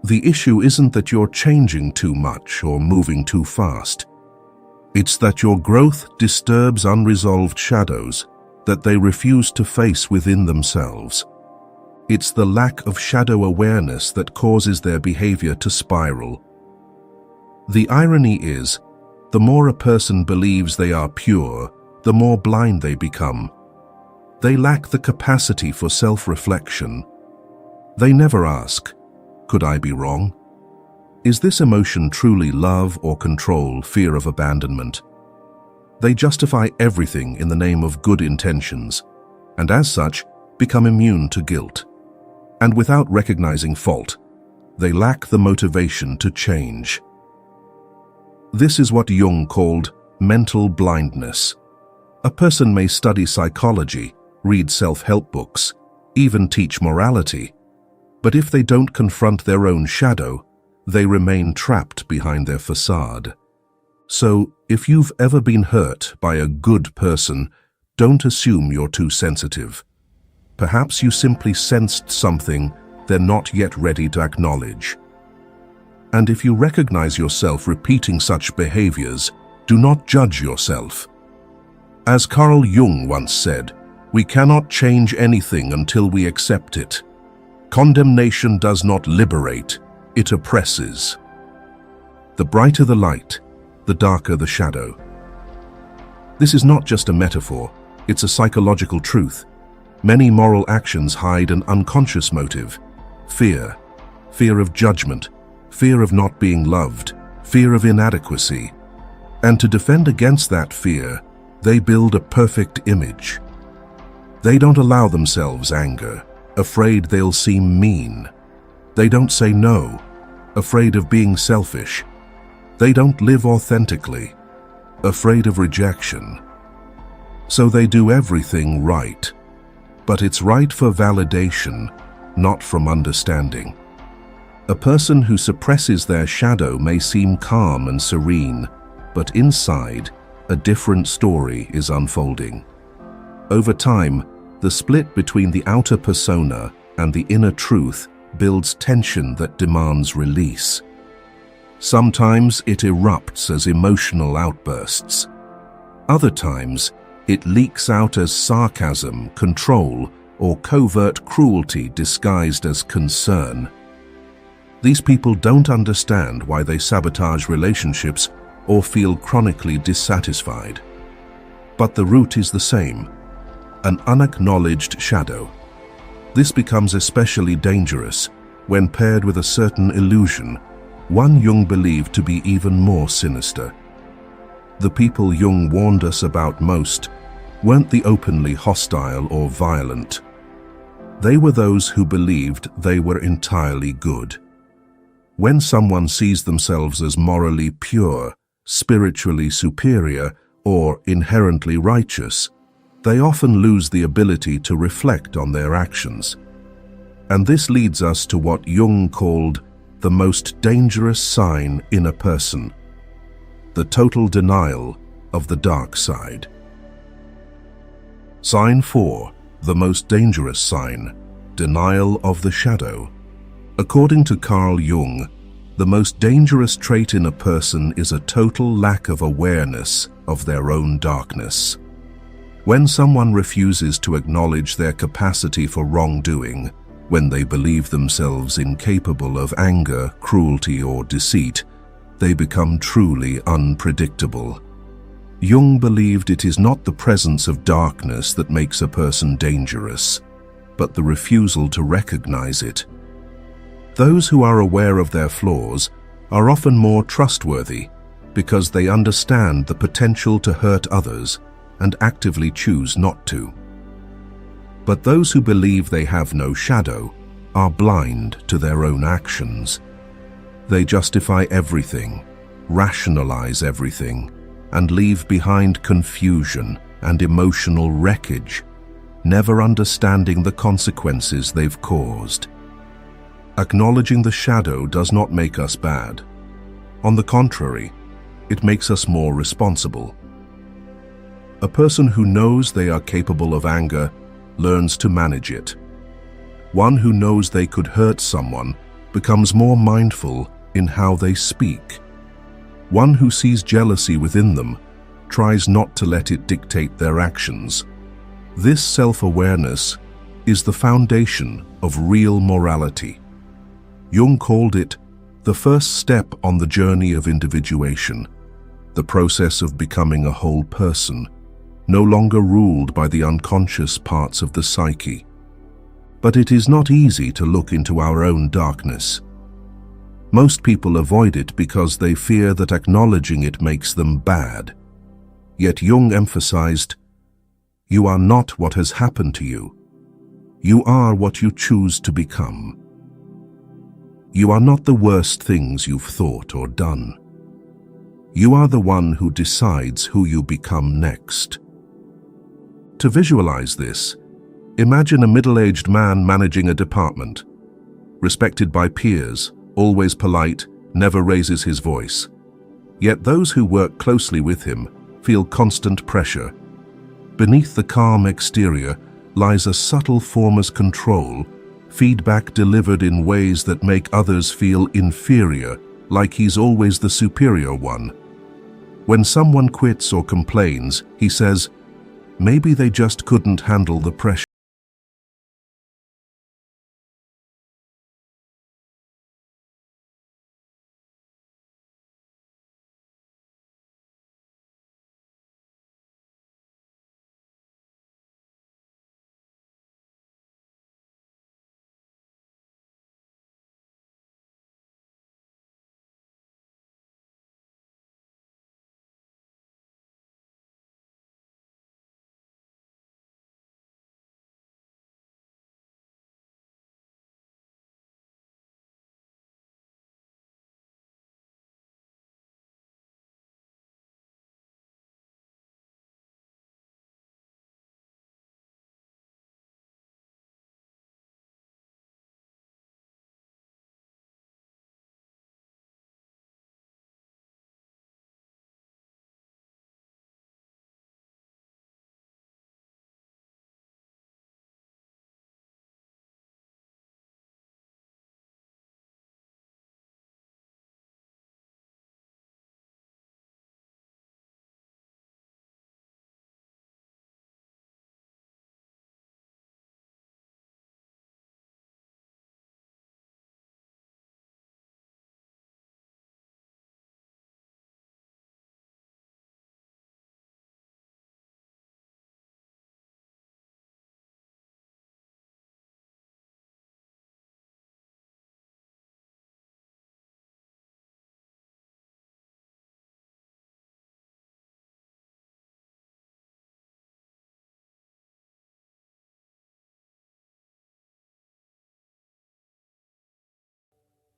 The issue isn't that you're changing too much or moving too fast. It's that your growth disturbs unresolved shadows that they refuse to face within themselves. It's the lack of shadow awareness that causes their behavior to spiral. The irony is, the more a person believes they are pure, the more blind they become. They lack the capacity for self-reflection. They never ask, "Could I be wrong? Is this emotion truly love or control, fear of abandonment?" They justify everything in the name of good intentions, and as such, become immune to guilt. And without recognizing fault, they lack the motivation to change. This is what Jung called mental blindness. A person may study psychology, read self-help books, even teach morality, but if they don't confront their own shadow, they remain trapped behind their facade. So, if you've ever been hurt by a good person, don't assume you're too sensitive. Perhaps you simply sensed something they're not yet ready to acknowledge. And if you recognize yourself repeating such behaviors, do not judge yourself. As Carl Jung once said, we cannot change anything until we accept it. Condemnation does not liberate, it oppresses. The brighter the light, the darker the shadow. This is not just a metaphor, it's a psychological truth. Many moral actions hide an unconscious motive: fear, fear of judgment, fear of not being loved, fear of inadequacy. And to defend against that fear, they build a perfect image. They don't allow themselves anger, afraid they'll seem mean. They don't say no, afraid of being selfish. They don't live authentically, afraid of rejection. So they do everything right, but it's right for validation, not from understanding. A person who suppresses their shadow may seem calm and serene, but inside, a different story is unfolding. Over time, the split between the outer persona and the inner truth builds tension that demands release. Sometimes it erupts as emotional outbursts. Other times, it leaks out as sarcasm, control, or covert cruelty disguised as concern. These people don't understand why they sabotage relationships or feel chronically dissatisfied. But the root is the same: an unacknowledged shadow. This becomes especially dangerous when paired with a certain illusion, one Jung believed to be even more sinister. The people Jung warned us about most weren't the openly hostile or violent. They were those who believed they were entirely good. When someone sees themselves as morally pure, spiritually superior, or inherently righteous, they often lose the ability to reflect on their actions. And this leads us to what Jung called the most dangerous sign in a person: the total denial of the dark side. Sign 4, the most dangerous sign: denial of the shadow. According to Carl Jung, the most dangerous trait in a person is a total lack of awareness of their own darkness. When someone refuses to acknowledge their capacity for wrongdoing, when they believe themselves incapable of anger, cruelty, or deceit, they become truly unpredictable. Jung believed it is not the presence of darkness that makes a person dangerous, but the refusal to recognize it. Those who are aware of their flaws are often more trustworthy because they understand the potential to hurt others and actively choose not to. But those who believe they have no shadow are blind to their own actions. They justify everything, rationalize everything, and leave behind confusion and emotional wreckage, never understanding the consequences they've caused. Acknowledging the shadow does not make us bad. On the contrary, it makes us more responsible. A person who knows they are capable of anger learns to manage it. One who knows they could hurt someone becomes more mindful in how they speak. One who sees jealousy within them tries not to let it dictate their actions. This self-awareness is the foundation of real morality. Jung called it the first step on the journey of individuation, the process of becoming a whole person, no longer ruled by the unconscious parts of the psyche. But it is not easy to look into our own darkness. Most people avoid it because they fear that acknowledging it makes them bad. Yet Jung emphasized, "You are not what has happened to you. You are what you choose to become. You are not the worst things you've thought or done. You are the one who decides who you become next. To visualize this, imagine a middle-aged man managing a department, respected by peers, always polite, never raises his voice. Yet those who work closely with him feel constant pressure. Beneath the calm exterior lies a subtle form of control, feedback delivered in ways that make others feel inferior, like he's always the superior one. When someone quits or complains, he says, maybe they just couldn't handle the pressure.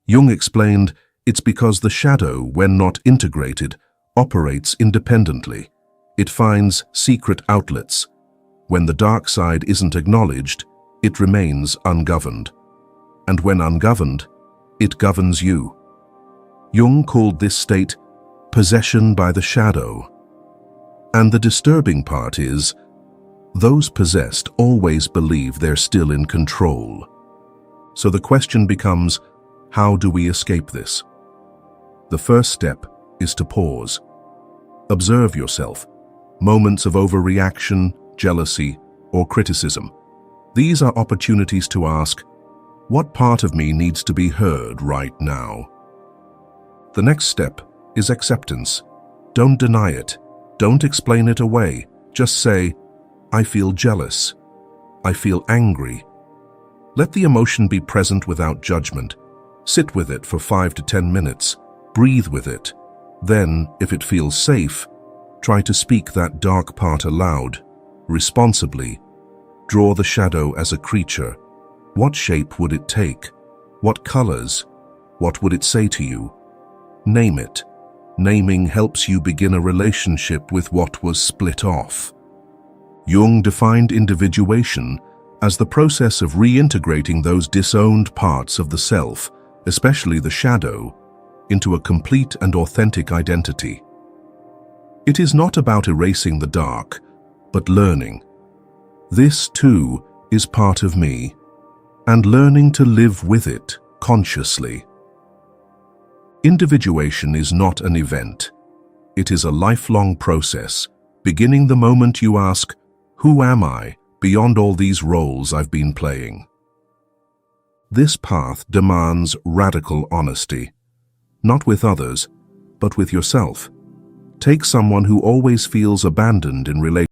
Jung explained, it's because the shadow, when not integrated, operates independently. It finds secret outlets. When the dark side isn't acknowledged, it remains ungoverned. And when ungoverned, it governs you. Jung called this state possession by the shadow. And the disturbing part is, those possessed always believe they're still in control. So the question becomes, how do we escape this? The first step is to pause. Observe yourself. Moments of overreaction, jealousy, or criticism. These are opportunities to ask, what part of me needs to be heard right now? The next step is acceptance. Don't deny it. Don't explain it away. Just say, I feel jealous. I feel angry. Let the emotion be present without judgment. Sit with it for 5 to 10 minutes. Breathe with it. Then, if it feels safe, try to speak that dark part aloud, responsibly. Draw the shadow as a creature. What shape would it take? What colors? What would it say to you? Name it. Naming helps you begin a relationship with what was split off. Jung defined individuation as the process of reintegrating those disowned parts of the self, especially the shadow, into a complete and authentic identity. It is not about erasing the dark, but learning. This, too, is part of me, and learning to live with it consciously. Individuation is not an event. It is a lifelong process, beginning the moment you ask, who am I, beyond all these roles I've been playing? This path demands radical honesty, not with others, but with yourself. Take someone who always feels abandoned in relationships.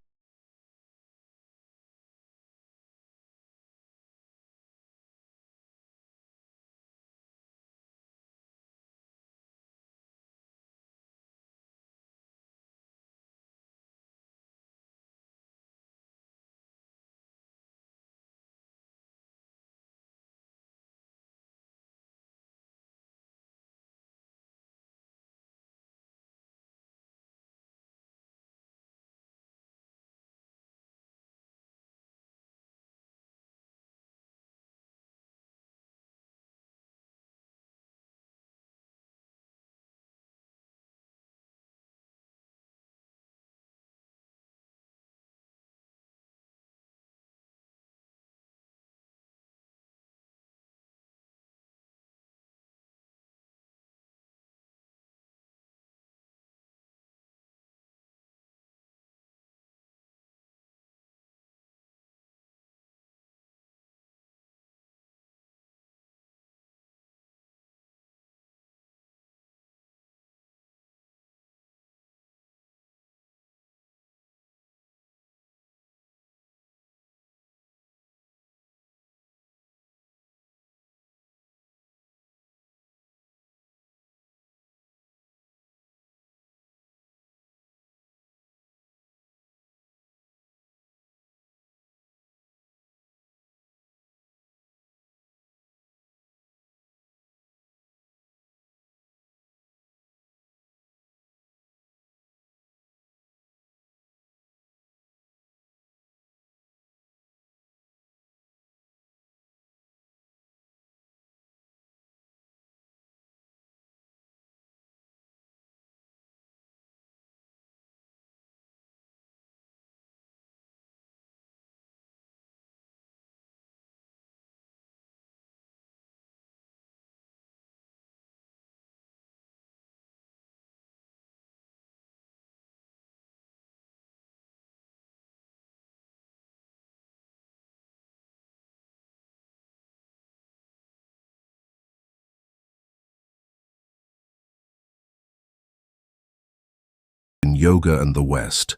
yoga and the West.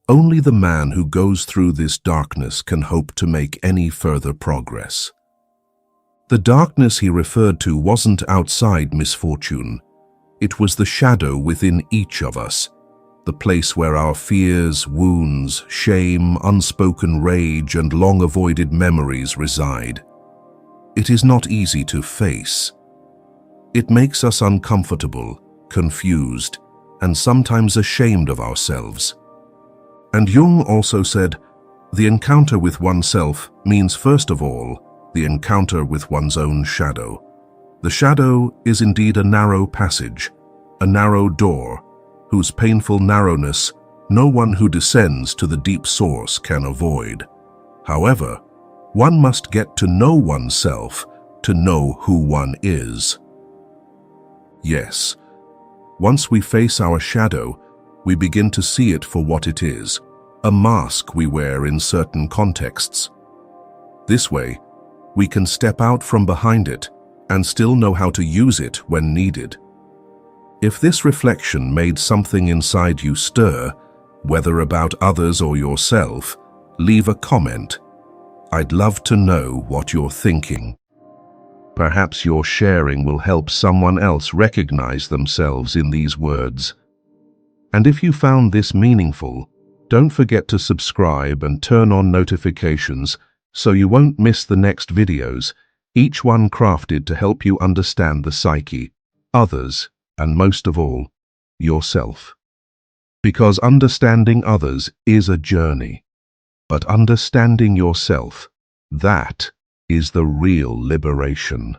Only the man who goes through this darkness can hope to make any further progress. The darkness he referred to wasn't outside misfortune. It was the shadow within each of us, the place where our fears, wounds, shame, unspoken rage, and long-avoided memories reside. It is not easy to face. It makes us uncomfortable, confused, and sometimes ashamed of ourselves. And Jung also said, the encounter with oneself means first of all, the encounter with one's own shadow. The shadow is indeed a narrow passage, a narrow door, whose painful narrowness no one who descends to the deep source can avoid. However, one must get to know oneself to know who one is. Yes, once we face our shadow, we begin to see it for what it is, a mask we wear in certain contexts. This way, we can step out from behind it and still know how to use it when needed. If this reflection made something inside you stir, whether about others or yourself, leave a comment. I'd love to know what you're thinking. Perhaps your sharing will help someone else recognize themselves in these words. And if you found this meaningful, don't forget to subscribe and turn on notifications so you won't miss the next videos, each one crafted to help you understand the psyche, others, and most of all, yourself. Because understanding others is a journey, but understanding yourself, that is the real liberation.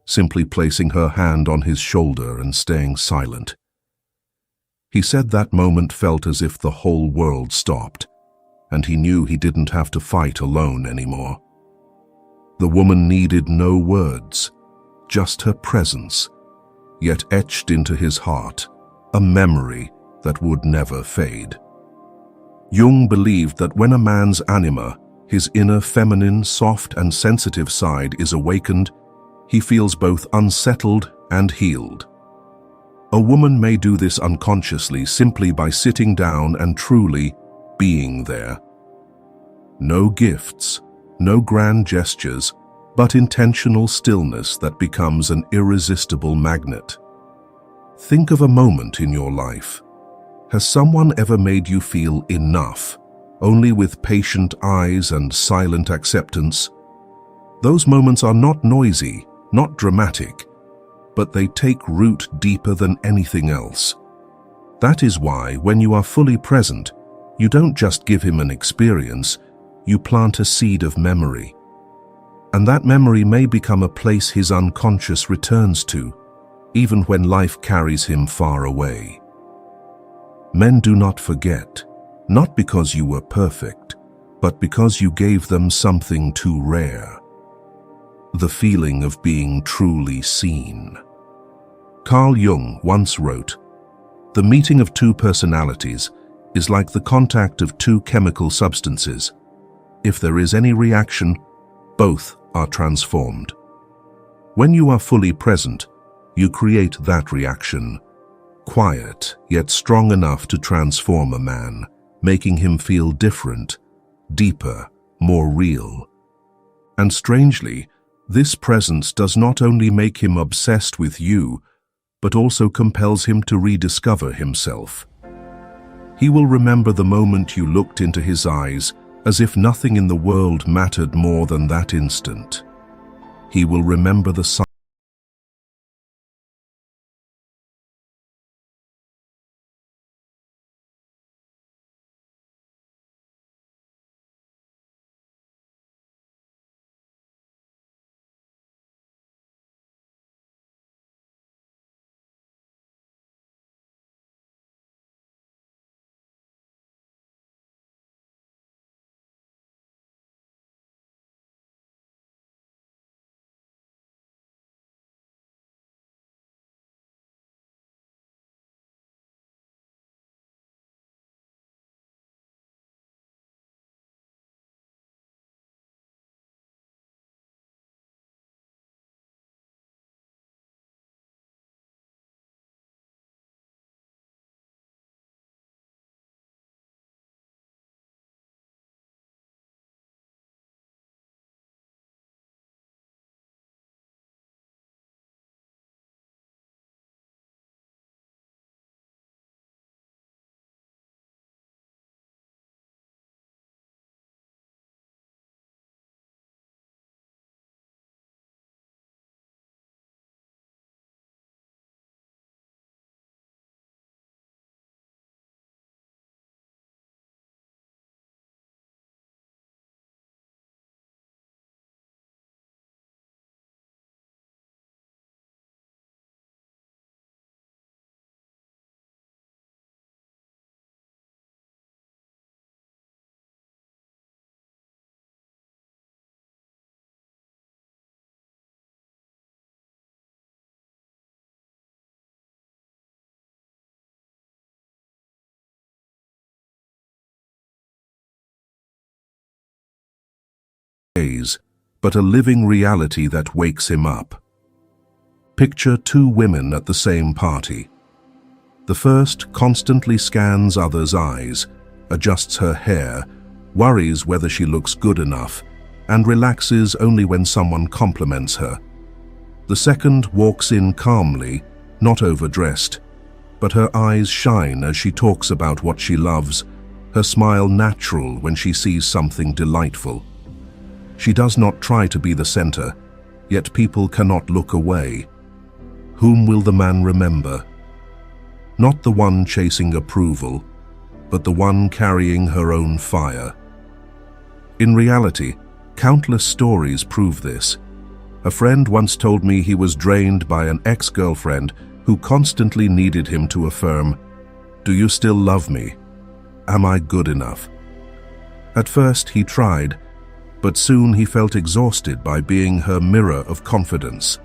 Simply placing her hand on his shoulder and staying silent. He said that moment felt as if the whole world stopped, and he knew he didn't have to fight alone anymore. The woman needed no words, just her presence, yet etched into his heart, a memory that would never fade. Jung believed that when a man's anima, his inner feminine, soft and sensitive side, is awakened, he feels both unsettled and healed. A woman may do this unconsciously simply by sitting down and truly being there. No gifts, no grand gestures, but intentional stillness that becomes an irresistible magnet. Think of a moment in your life. Has someone ever made you feel enough, only with patient eyes and silent acceptance? Those moments are not noisy, not dramatic, but they take root deeper than anything else. That is why, when you are fully present, you don't just give him an experience, you plant a seed of memory. And that memory may become a place his unconscious returns to, even when life carries him far away. Men do not forget, not because you were perfect, but because you gave them something too rare. The feeling of being truly seen. Carl Jung once wrote, "The meeting of two personalities is like the contact of two chemical substances. If there is any reaction, both are transformed." When you are fully present, you create that reaction, quiet yet strong enough to transform a man, making him feel different, deeper, more real. And strangely, this presence does not only make him obsessed with you, but also compels him to rediscover himself. He will remember the moment you looked into his eyes as if nothing in the world mattered more than that instant. He will remember the days, but a living reality that wakes him up. Picture two women at the same party. The first constantly scans others' eyes, adjusts her hair, worries whether she looks good enough, and relaxes only when someone compliments her. The second walks in calmly, not overdressed, but her eyes shine as she talks about what she loves, her smile natural when she sees something delightful. She does not try to be the center, yet people cannot look away. Whom will the man remember? Not the one chasing approval, but the one carrying her own fire. In reality, countless stories prove this. A friend once told me he was drained by an ex-girlfriend who constantly needed him to affirm, "Do you still love me? Am I good enough?" At first he tried, but soon he felt exhausted by being her mirror of confidence.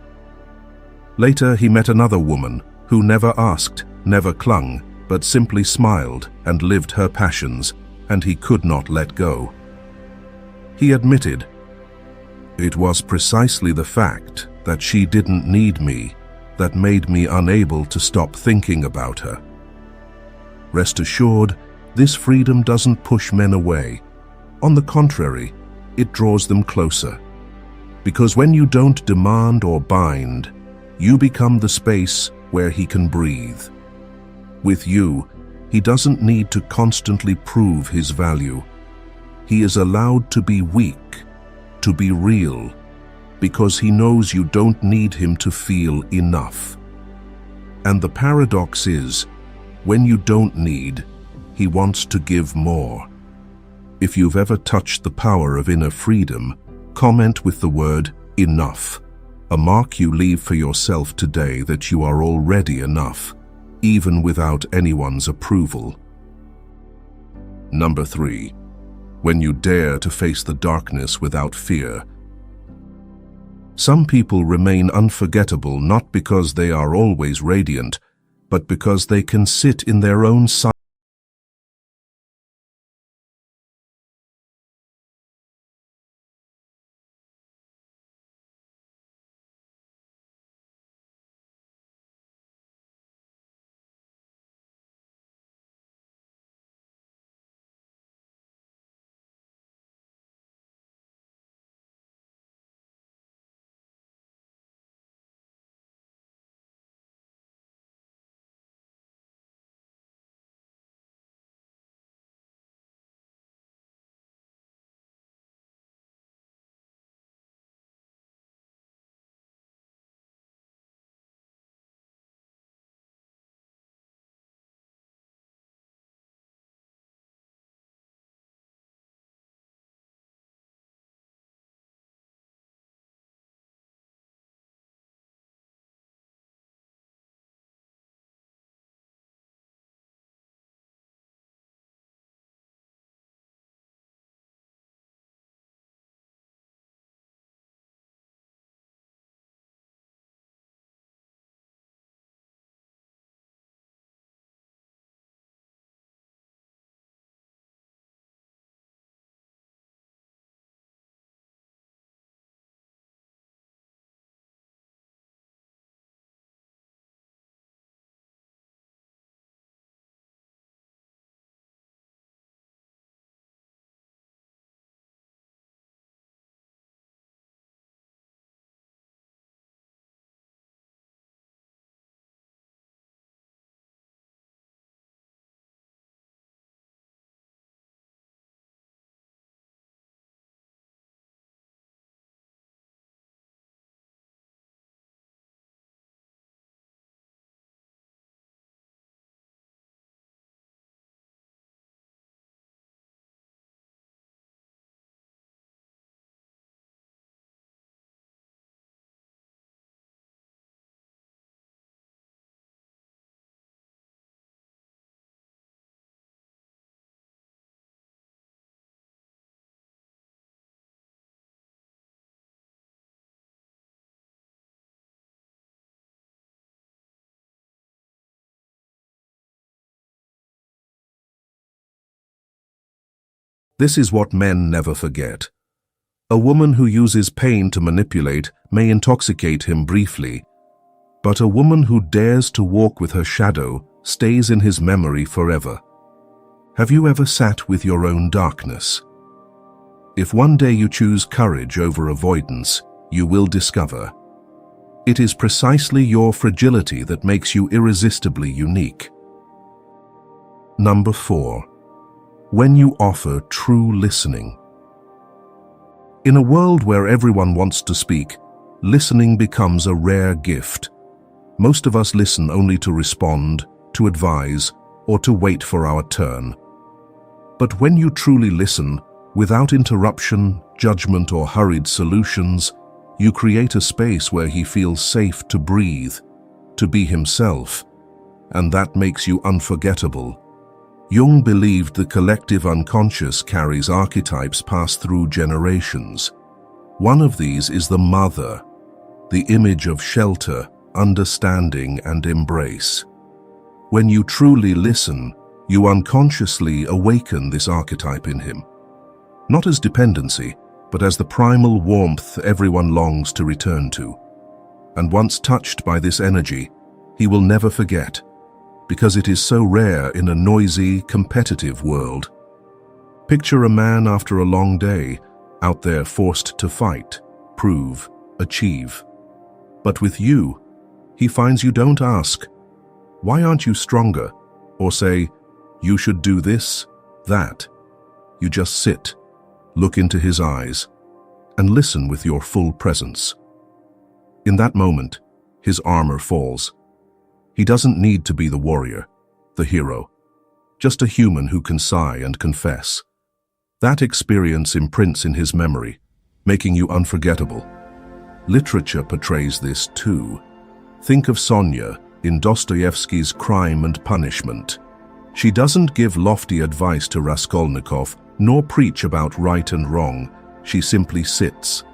Later he met another woman who never asked, never clung, but simply smiled and lived her passions, and he could not let go. He admitted, "It was precisely the fact that she didn't need me that made me unable to stop thinking about her." Rest assured, this freedom doesn't push men away. On the contrary, it draws them closer. Because when you don't demand or bind, you become the space where he can breathe. With you, he doesn't need to constantly prove his value. He is allowed to be weak, to be real, because he knows you don't need him to feel enough. And the paradox is, when you don't need, he wants to give more. If you've ever touched the power of inner freedom, comment with the word enough, a mark you leave for yourself today that you are already enough, even without anyone's approval. Number 3. When you dare to face the darkness without fear. Some people remain unforgettable not because they are always radiant, but because they can sit in their own silence. This is what men never forget. A woman who uses pain to manipulate may intoxicate him briefly, but a woman who dares to walk with her shadow stays in his memory forever. Have you ever sat with your own darkness? If one day you choose courage over avoidance, you will discover it is precisely your fragility that makes you irresistibly unique. Number 4. When you offer true listening. In a world where everyone wants to speak, listening becomes a rare gift. Most of us listen only to respond, to advise, or to wait for our turn. But when you truly listen, without interruption, judgment, or hurried solutions, you create a space where he feels safe to breathe, to be himself, and that makes you unforgettable. Jung believed the collective unconscious carries archetypes passed through generations. One of these is the mother, the image of shelter, understanding, and embrace. When you truly listen, you unconsciously awaken this archetype in him. Not as dependency, but as the primal warmth everyone longs to return to. And once touched by this energy, he will never forget, because it is so rare in a noisy, competitive world. Picture a man after a long day, out there forced to fight, prove, achieve. But with you, he finds you don't ask, "Why aren't you stronger?" or say, "You should do this, that." You just sit, look into his eyes, and listen with your full presence. In that moment, his armor falls. He doesn't need to be the warrior, the hero, just a human who can sigh and confess. That experience imprints in his memory, making you unforgettable. Literature portrays this too. Think of Sonia in Dostoevsky's Crime and Punishment. She doesn't give lofty advice to Raskolnikov, nor preach about right and wrong. She simply sits,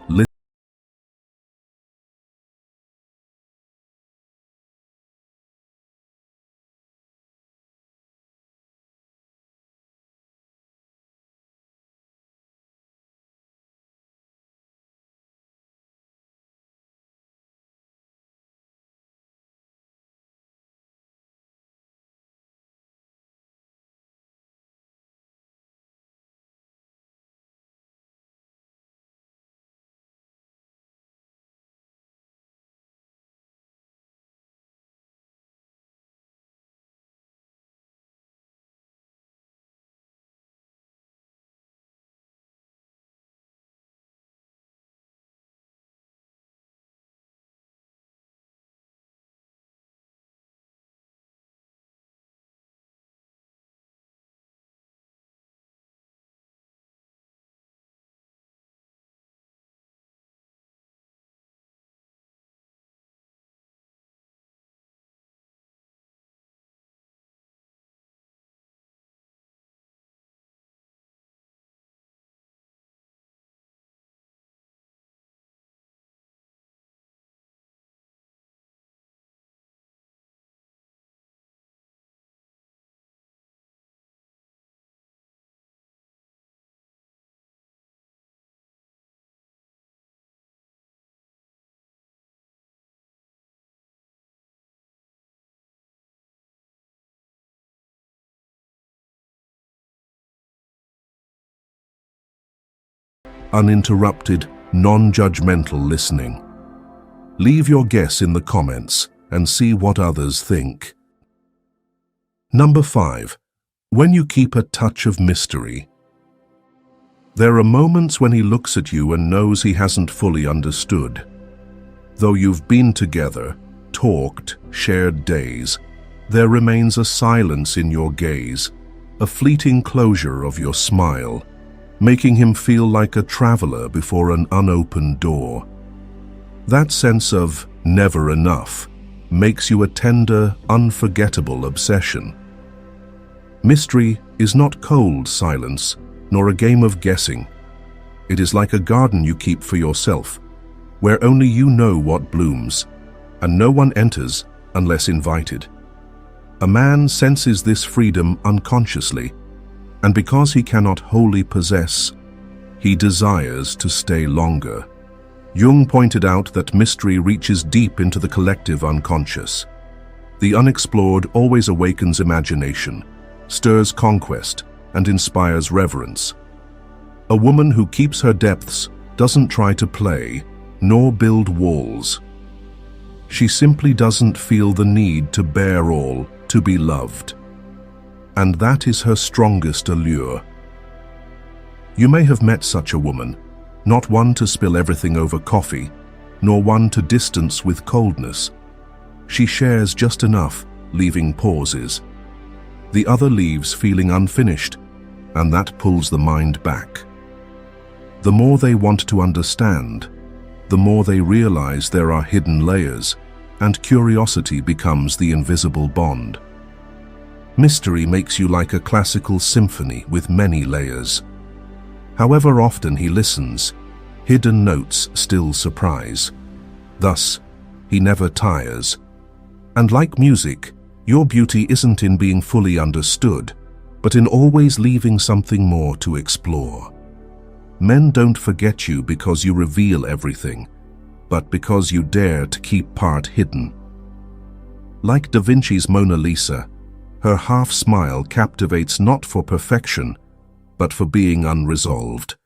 uninterrupted, non-judgmental listening. Leave your guess in the comments and see what others think. Number 5. When you keep a touch of mystery. There are moments when he looks at you and knows he hasn't fully understood. Though you've been together, talked, shared days, there remains a silence in your gaze, a fleeting closure of your smile, making him feel like a traveler before an unopened door. That sense of never enough makes you a tender, unforgettable obsession. Mystery is not cold silence, nor a game of guessing. It is like a garden you keep for yourself, where only you know what blooms, and no one enters unless invited. A man senses this freedom unconsciously, and because he cannot wholly possess, he desires to stay longer. Jung pointed out that mystery reaches deep into the collective unconscious. The unexplored always awakens imagination, stirs conquest, and inspires reverence. A woman who keeps her depths doesn't try to play, nor build walls. She simply doesn't feel the need to bear all, to be loved. And that is her strongest allure. You may have met such a woman, not one to spill everything over coffee, nor one to distance with coldness. She shares just enough, leaving pauses. The other leaves feeling unfinished, and that pulls the mind back. The more they want to understand, the more they realize there are hidden layers, and curiosity becomes the invisible bond. Mystery makes you like a classical symphony with many layers. However often he listens, hidden notes still surprise. Thus, he never tires. And like music, Your beauty isn't in being fully understood, but in always leaving something more to explore. Men don't forget you because you reveal everything, but because you dare to keep part hidden. Like Da Vinci's Mona Lisa, her half-smile captivates not for perfection, but for being unresolved.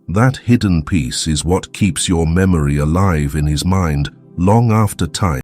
That hidden piece is what keeps your memory alive in his mind long after time.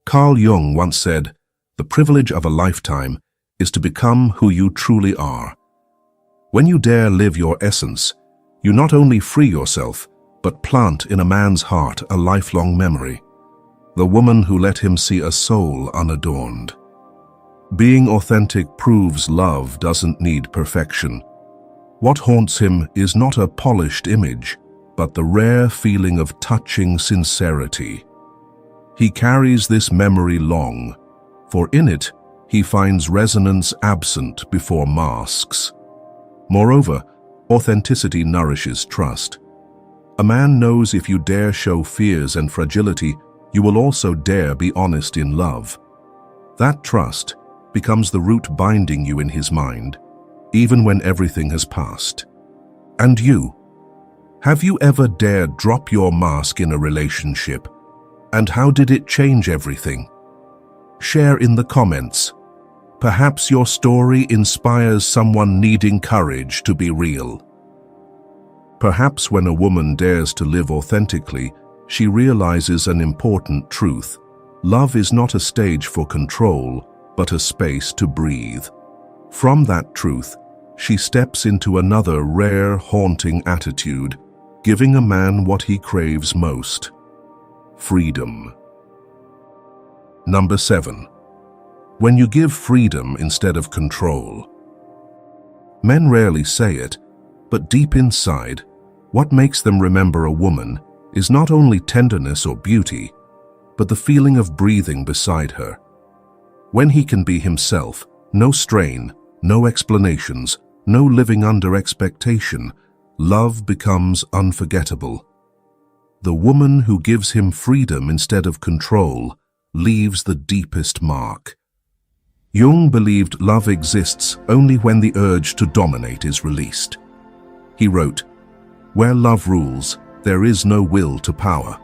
Carl Jung once said, "The privilege of a lifetime is to become who you truly are." When you dare live your essence, you not only free yourself, but plant in a man's heart a lifelong memory, the woman who let him see a soul unadorned. Being authentic proves love doesn't need perfection. What haunts him is not a polished image, but the rare feeling of touching sincerity. He carries this memory long, for in it he finds resonance absent before masks. Moreover, authenticity nourishes trust. A man knows if you dare show fears and fragility, you will also dare be honest in love. That trust becomes the root binding you in his mind, even when everything has passed. And you? Have you ever dared drop your mask in a relationship? And how did it change everything? Share in the comments. Perhaps your story inspires someone needing courage to be real. Perhaps when a woman dares to live authentically, she realizes an important truth. Love is not a stage for control, but a space to breathe. From that truth, she steps into another rare, haunting attitude, giving a man what he craves most: freedom. Number 7. When you give freedom instead of control. Men rarely say it, but deep inside, what makes them remember a woman is not only tenderness or beauty, but the feeling of breathing beside her. When he can be himself, no strain, no explanations, no living under expectation, love becomes unforgettable. The woman who gives him freedom instead of control leaves the deepest mark. Jung believed love exists only when the urge to dominate is released. He wrote, "Where love rules, there is no will to power."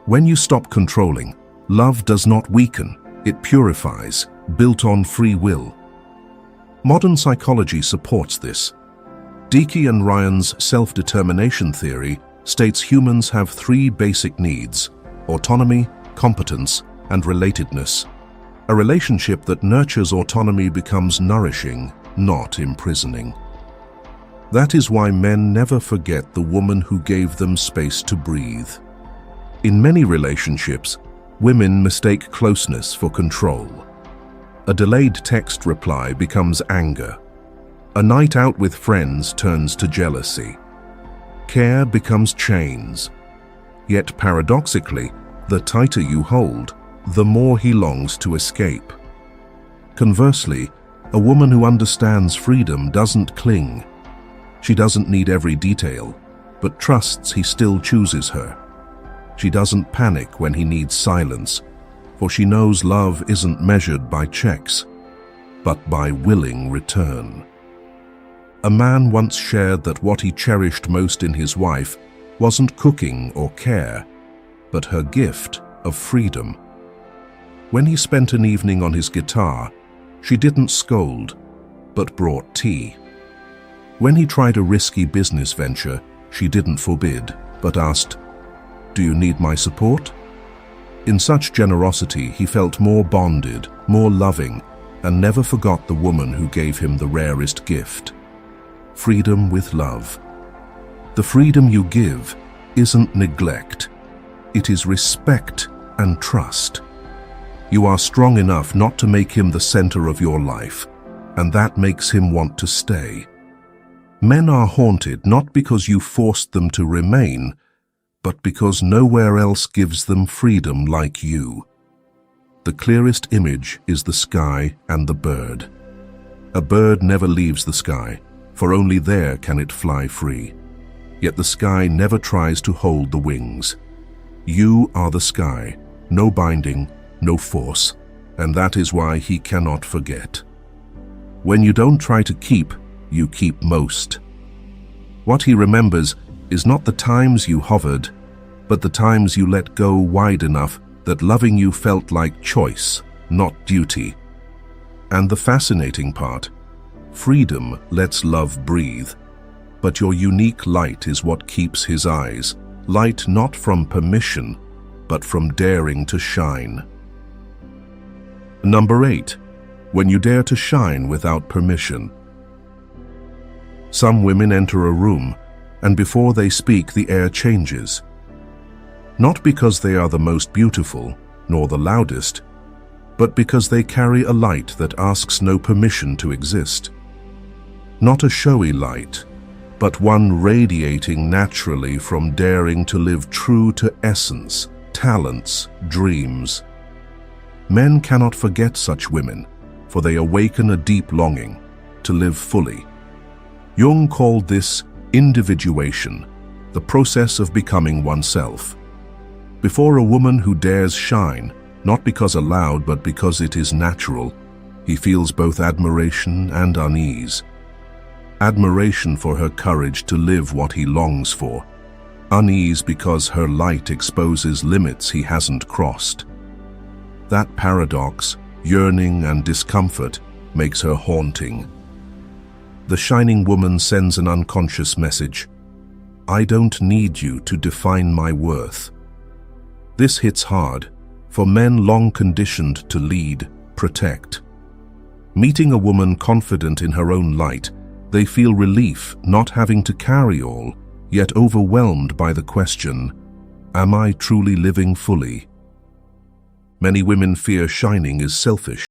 When you stop controlling, love does not weaken, it purifies, built on free will. Modern psychology supports this. Dickey and Ryan's self-determination theory states humans have three basic needs: autonomy, competence, and relatedness. A relationship that nurtures autonomy becomes nourishing, not imprisoning. That is why men never forget the woman who gave them space to breathe. In many relationships, women mistake closeness for control. A delayed text reply becomes anger. A night out with friends turns to jealousy. Care becomes chains. Yet paradoxically, the tighter you hold, the more he longs to escape. Conversely, a woman who understands freedom doesn't cling. She doesn't need every detail, but trusts he still chooses her. She doesn't panic when he needs silence, for she knows love isn't measured by checks, but by willing return. A man once shared that what he cherished most in his wife wasn't cooking or care, but her gift of freedom. When he spent an evening on his guitar, she didn't scold, but brought tea. When he tried a risky business venture, she didn't forbid, but asked, "Do you need my support?" In such generosity, he felt more bonded, more loving, and never forgot the woman who gave him the rarest gift: freedom with love. The freedom you give isn't neglect. It is respect and trust. You are strong enough not to make him the center of your life, and that makes him want to stay. Men are haunted not because you forced them to remain, but because nowhere else gives them freedom like you. The clearest image is the sky and the bird. A bird never leaves the sky, for only there can it fly free. Yet the sky never tries to hold the wings. You are the sky, no binding, no force, and that is why he cannot forget. When you don't try to keep, you keep most. What he remembers is not the times you hovered, but the times you let go wide enough that loving you felt like choice, not duty. And the fascinating part, freedom lets love breathe, but your unique light is what keeps his eyes, light not from permission, but from daring to shine. Number 8. When you dare to shine without permission. Some women enter a room, and before they speak, the air changes. Not because they are the most beautiful, nor the loudest, but because they carry a light that asks no permission to exist. Not a showy light, but one radiating naturally from daring to live true to essence, talents, dreams. Men cannot forget such women, for they awaken a deep longing to live fully. Jung called this individuation, the process of becoming oneself. Before a woman who dares shine, not because allowed but because it is natural, he feels both admiration and unease. Admiration for her courage to live what he longs for, unease because her light exposes limits he hasn't crossed. That paradox, yearning and discomfort, makes her haunting. The shining woman sends an unconscious message: "I don't need you to define my worth." This hits hard, for men long conditioned to lead, protect. Meeting a woman confident in her own light, they feel relief not having to carry all, yet overwhelmed by the question, "Am I truly living fully?" Many women fear shining is selfish.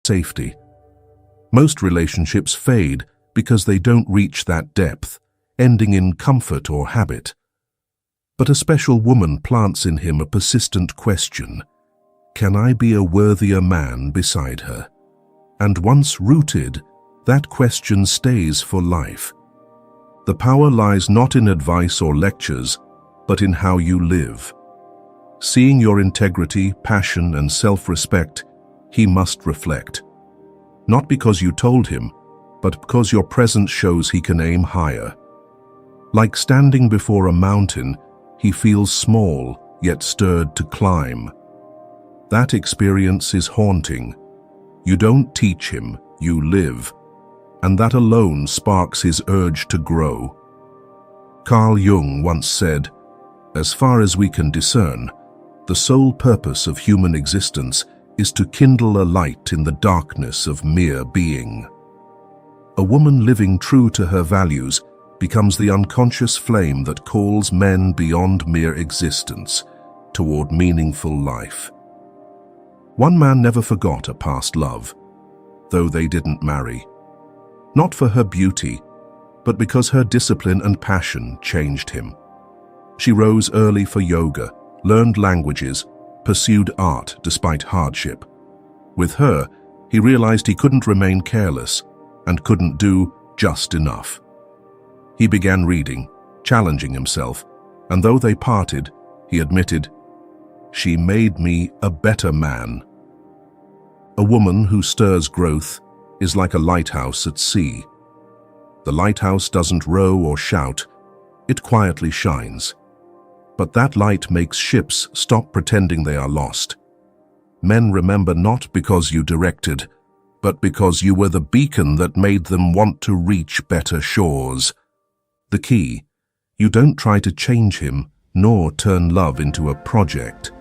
safety. Most relationships fade because they don't reach that depth, ending in comfort or habit. But a special woman plants in him a persistent question: can I be a worthier man beside her? And once rooted, that question stays for life. The power lies not in advice or lectures, but in how you live. Seeing your integrity, passion, and self-respect, he must reflect. Not because you told him, but because your presence shows he can aim higher. Like standing before a mountain, he feels small, yet stirred to climb. That experience is haunting. You don't teach him, you live. And that alone sparks his urge to grow. Carl Jung once said, "As far as we can discern, the sole purpose of human existence is to kindle a light in the darkness of mere being." A woman living true to her values becomes the unconscious flame that calls men beyond mere existence, toward meaningful life. One man never forgot a past love, though they didn't marry. Not for her beauty, but because her discipline and passion changed him. She rose early for yoga, learned languages, pursued art despite hardship. With her, he realized he couldn't remain careless and couldn't do just enough. He began reading, challenging himself, and though they parted, he admitted, "She made me a better man." A woman who stirs growth is like a lighthouse at sea. The lighthouse doesn't row or shout, it quietly shines. But that light makes ships stop pretending they are lost. Men remember not because you directed, but because you were the beacon that made them want to reach better shores. The key: you don't try to change him, nor turn love into a project.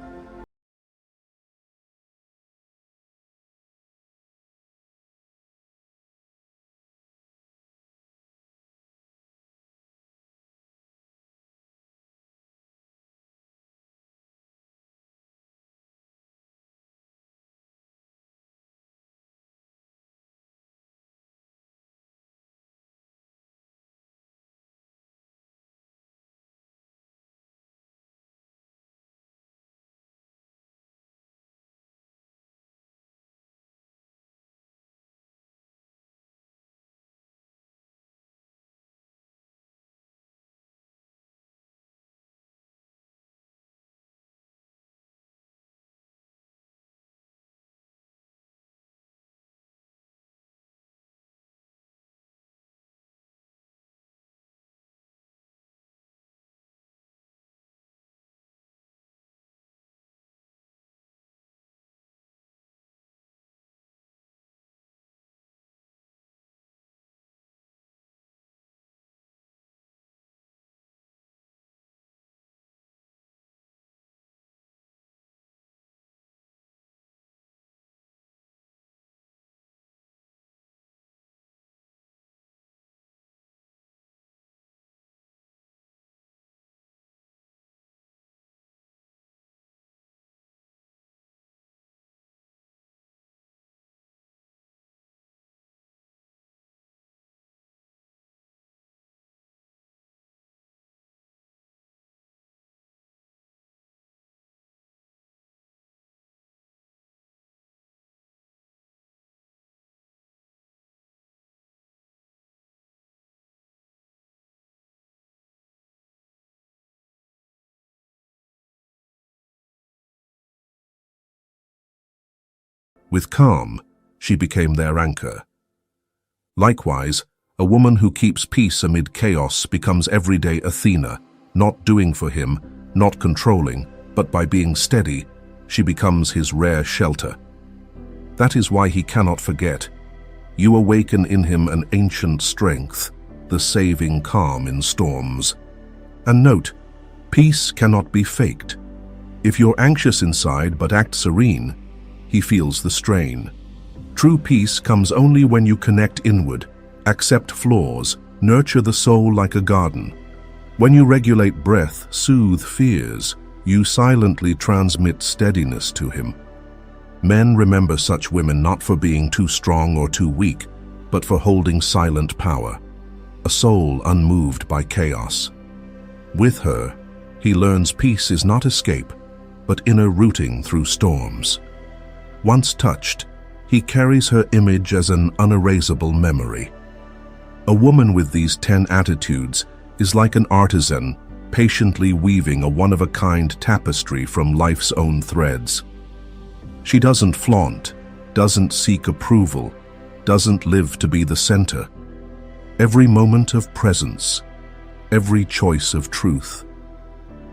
With calm, she became their anchor. Likewise, a woman who keeps peace amid chaos becomes everyday Athena, not doing for him, not controlling, but by being steady, she becomes his rare shelter. That is why he cannot forget. You awaken in him an ancient strength, the saving calm in storms. And note, peace cannot be faked. If you're anxious inside but act serene, he feels the strain. True peace comes only when you connect inward, accept flaws, nurture the soul like a garden. When you regulate breath, soothe fears, you silently transmit steadiness to him. Men remember such women not for being too strong or too weak, but for holding silent power, a soul unmoved by chaos. With her, he learns peace is not escape, but inner rooting through storms. Once touched, he carries her image as an unerasable memory. A woman with these 10 attitudes is like an artisan patiently weaving a one-of-a-kind tapestry from life's own threads. She doesn't flaunt, doesn't seek approval, doesn't live to be the center. Every moment of presence, every choice of truth,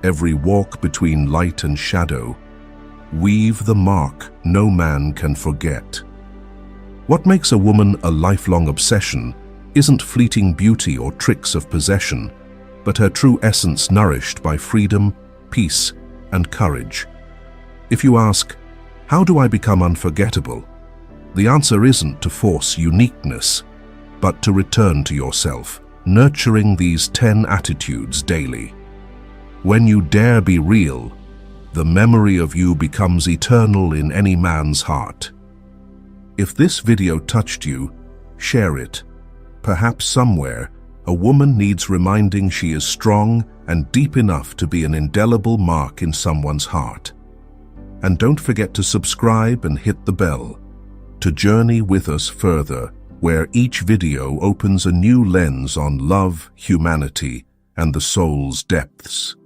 every walk between light and shadow, weave the mark no man can forget. What makes a woman a lifelong obsession isn't fleeting beauty or tricks of possession, but her true essence nourished by freedom, peace, and courage. If you ask, how do I become unforgettable? The answer isn't to force uniqueness, but to return to yourself, nurturing these 10 attitudes daily. When you dare be real, the memory of you becomes eternal in any man's heart. If this video touched you, share it. Perhaps somewhere, a woman needs reminding she is strong and deep enough to be an indelible mark in someone's heart. And don't forget to subscribe and hit the bell to journey with us further, where each video opens a new lens on love, humanity, and the soul's depths.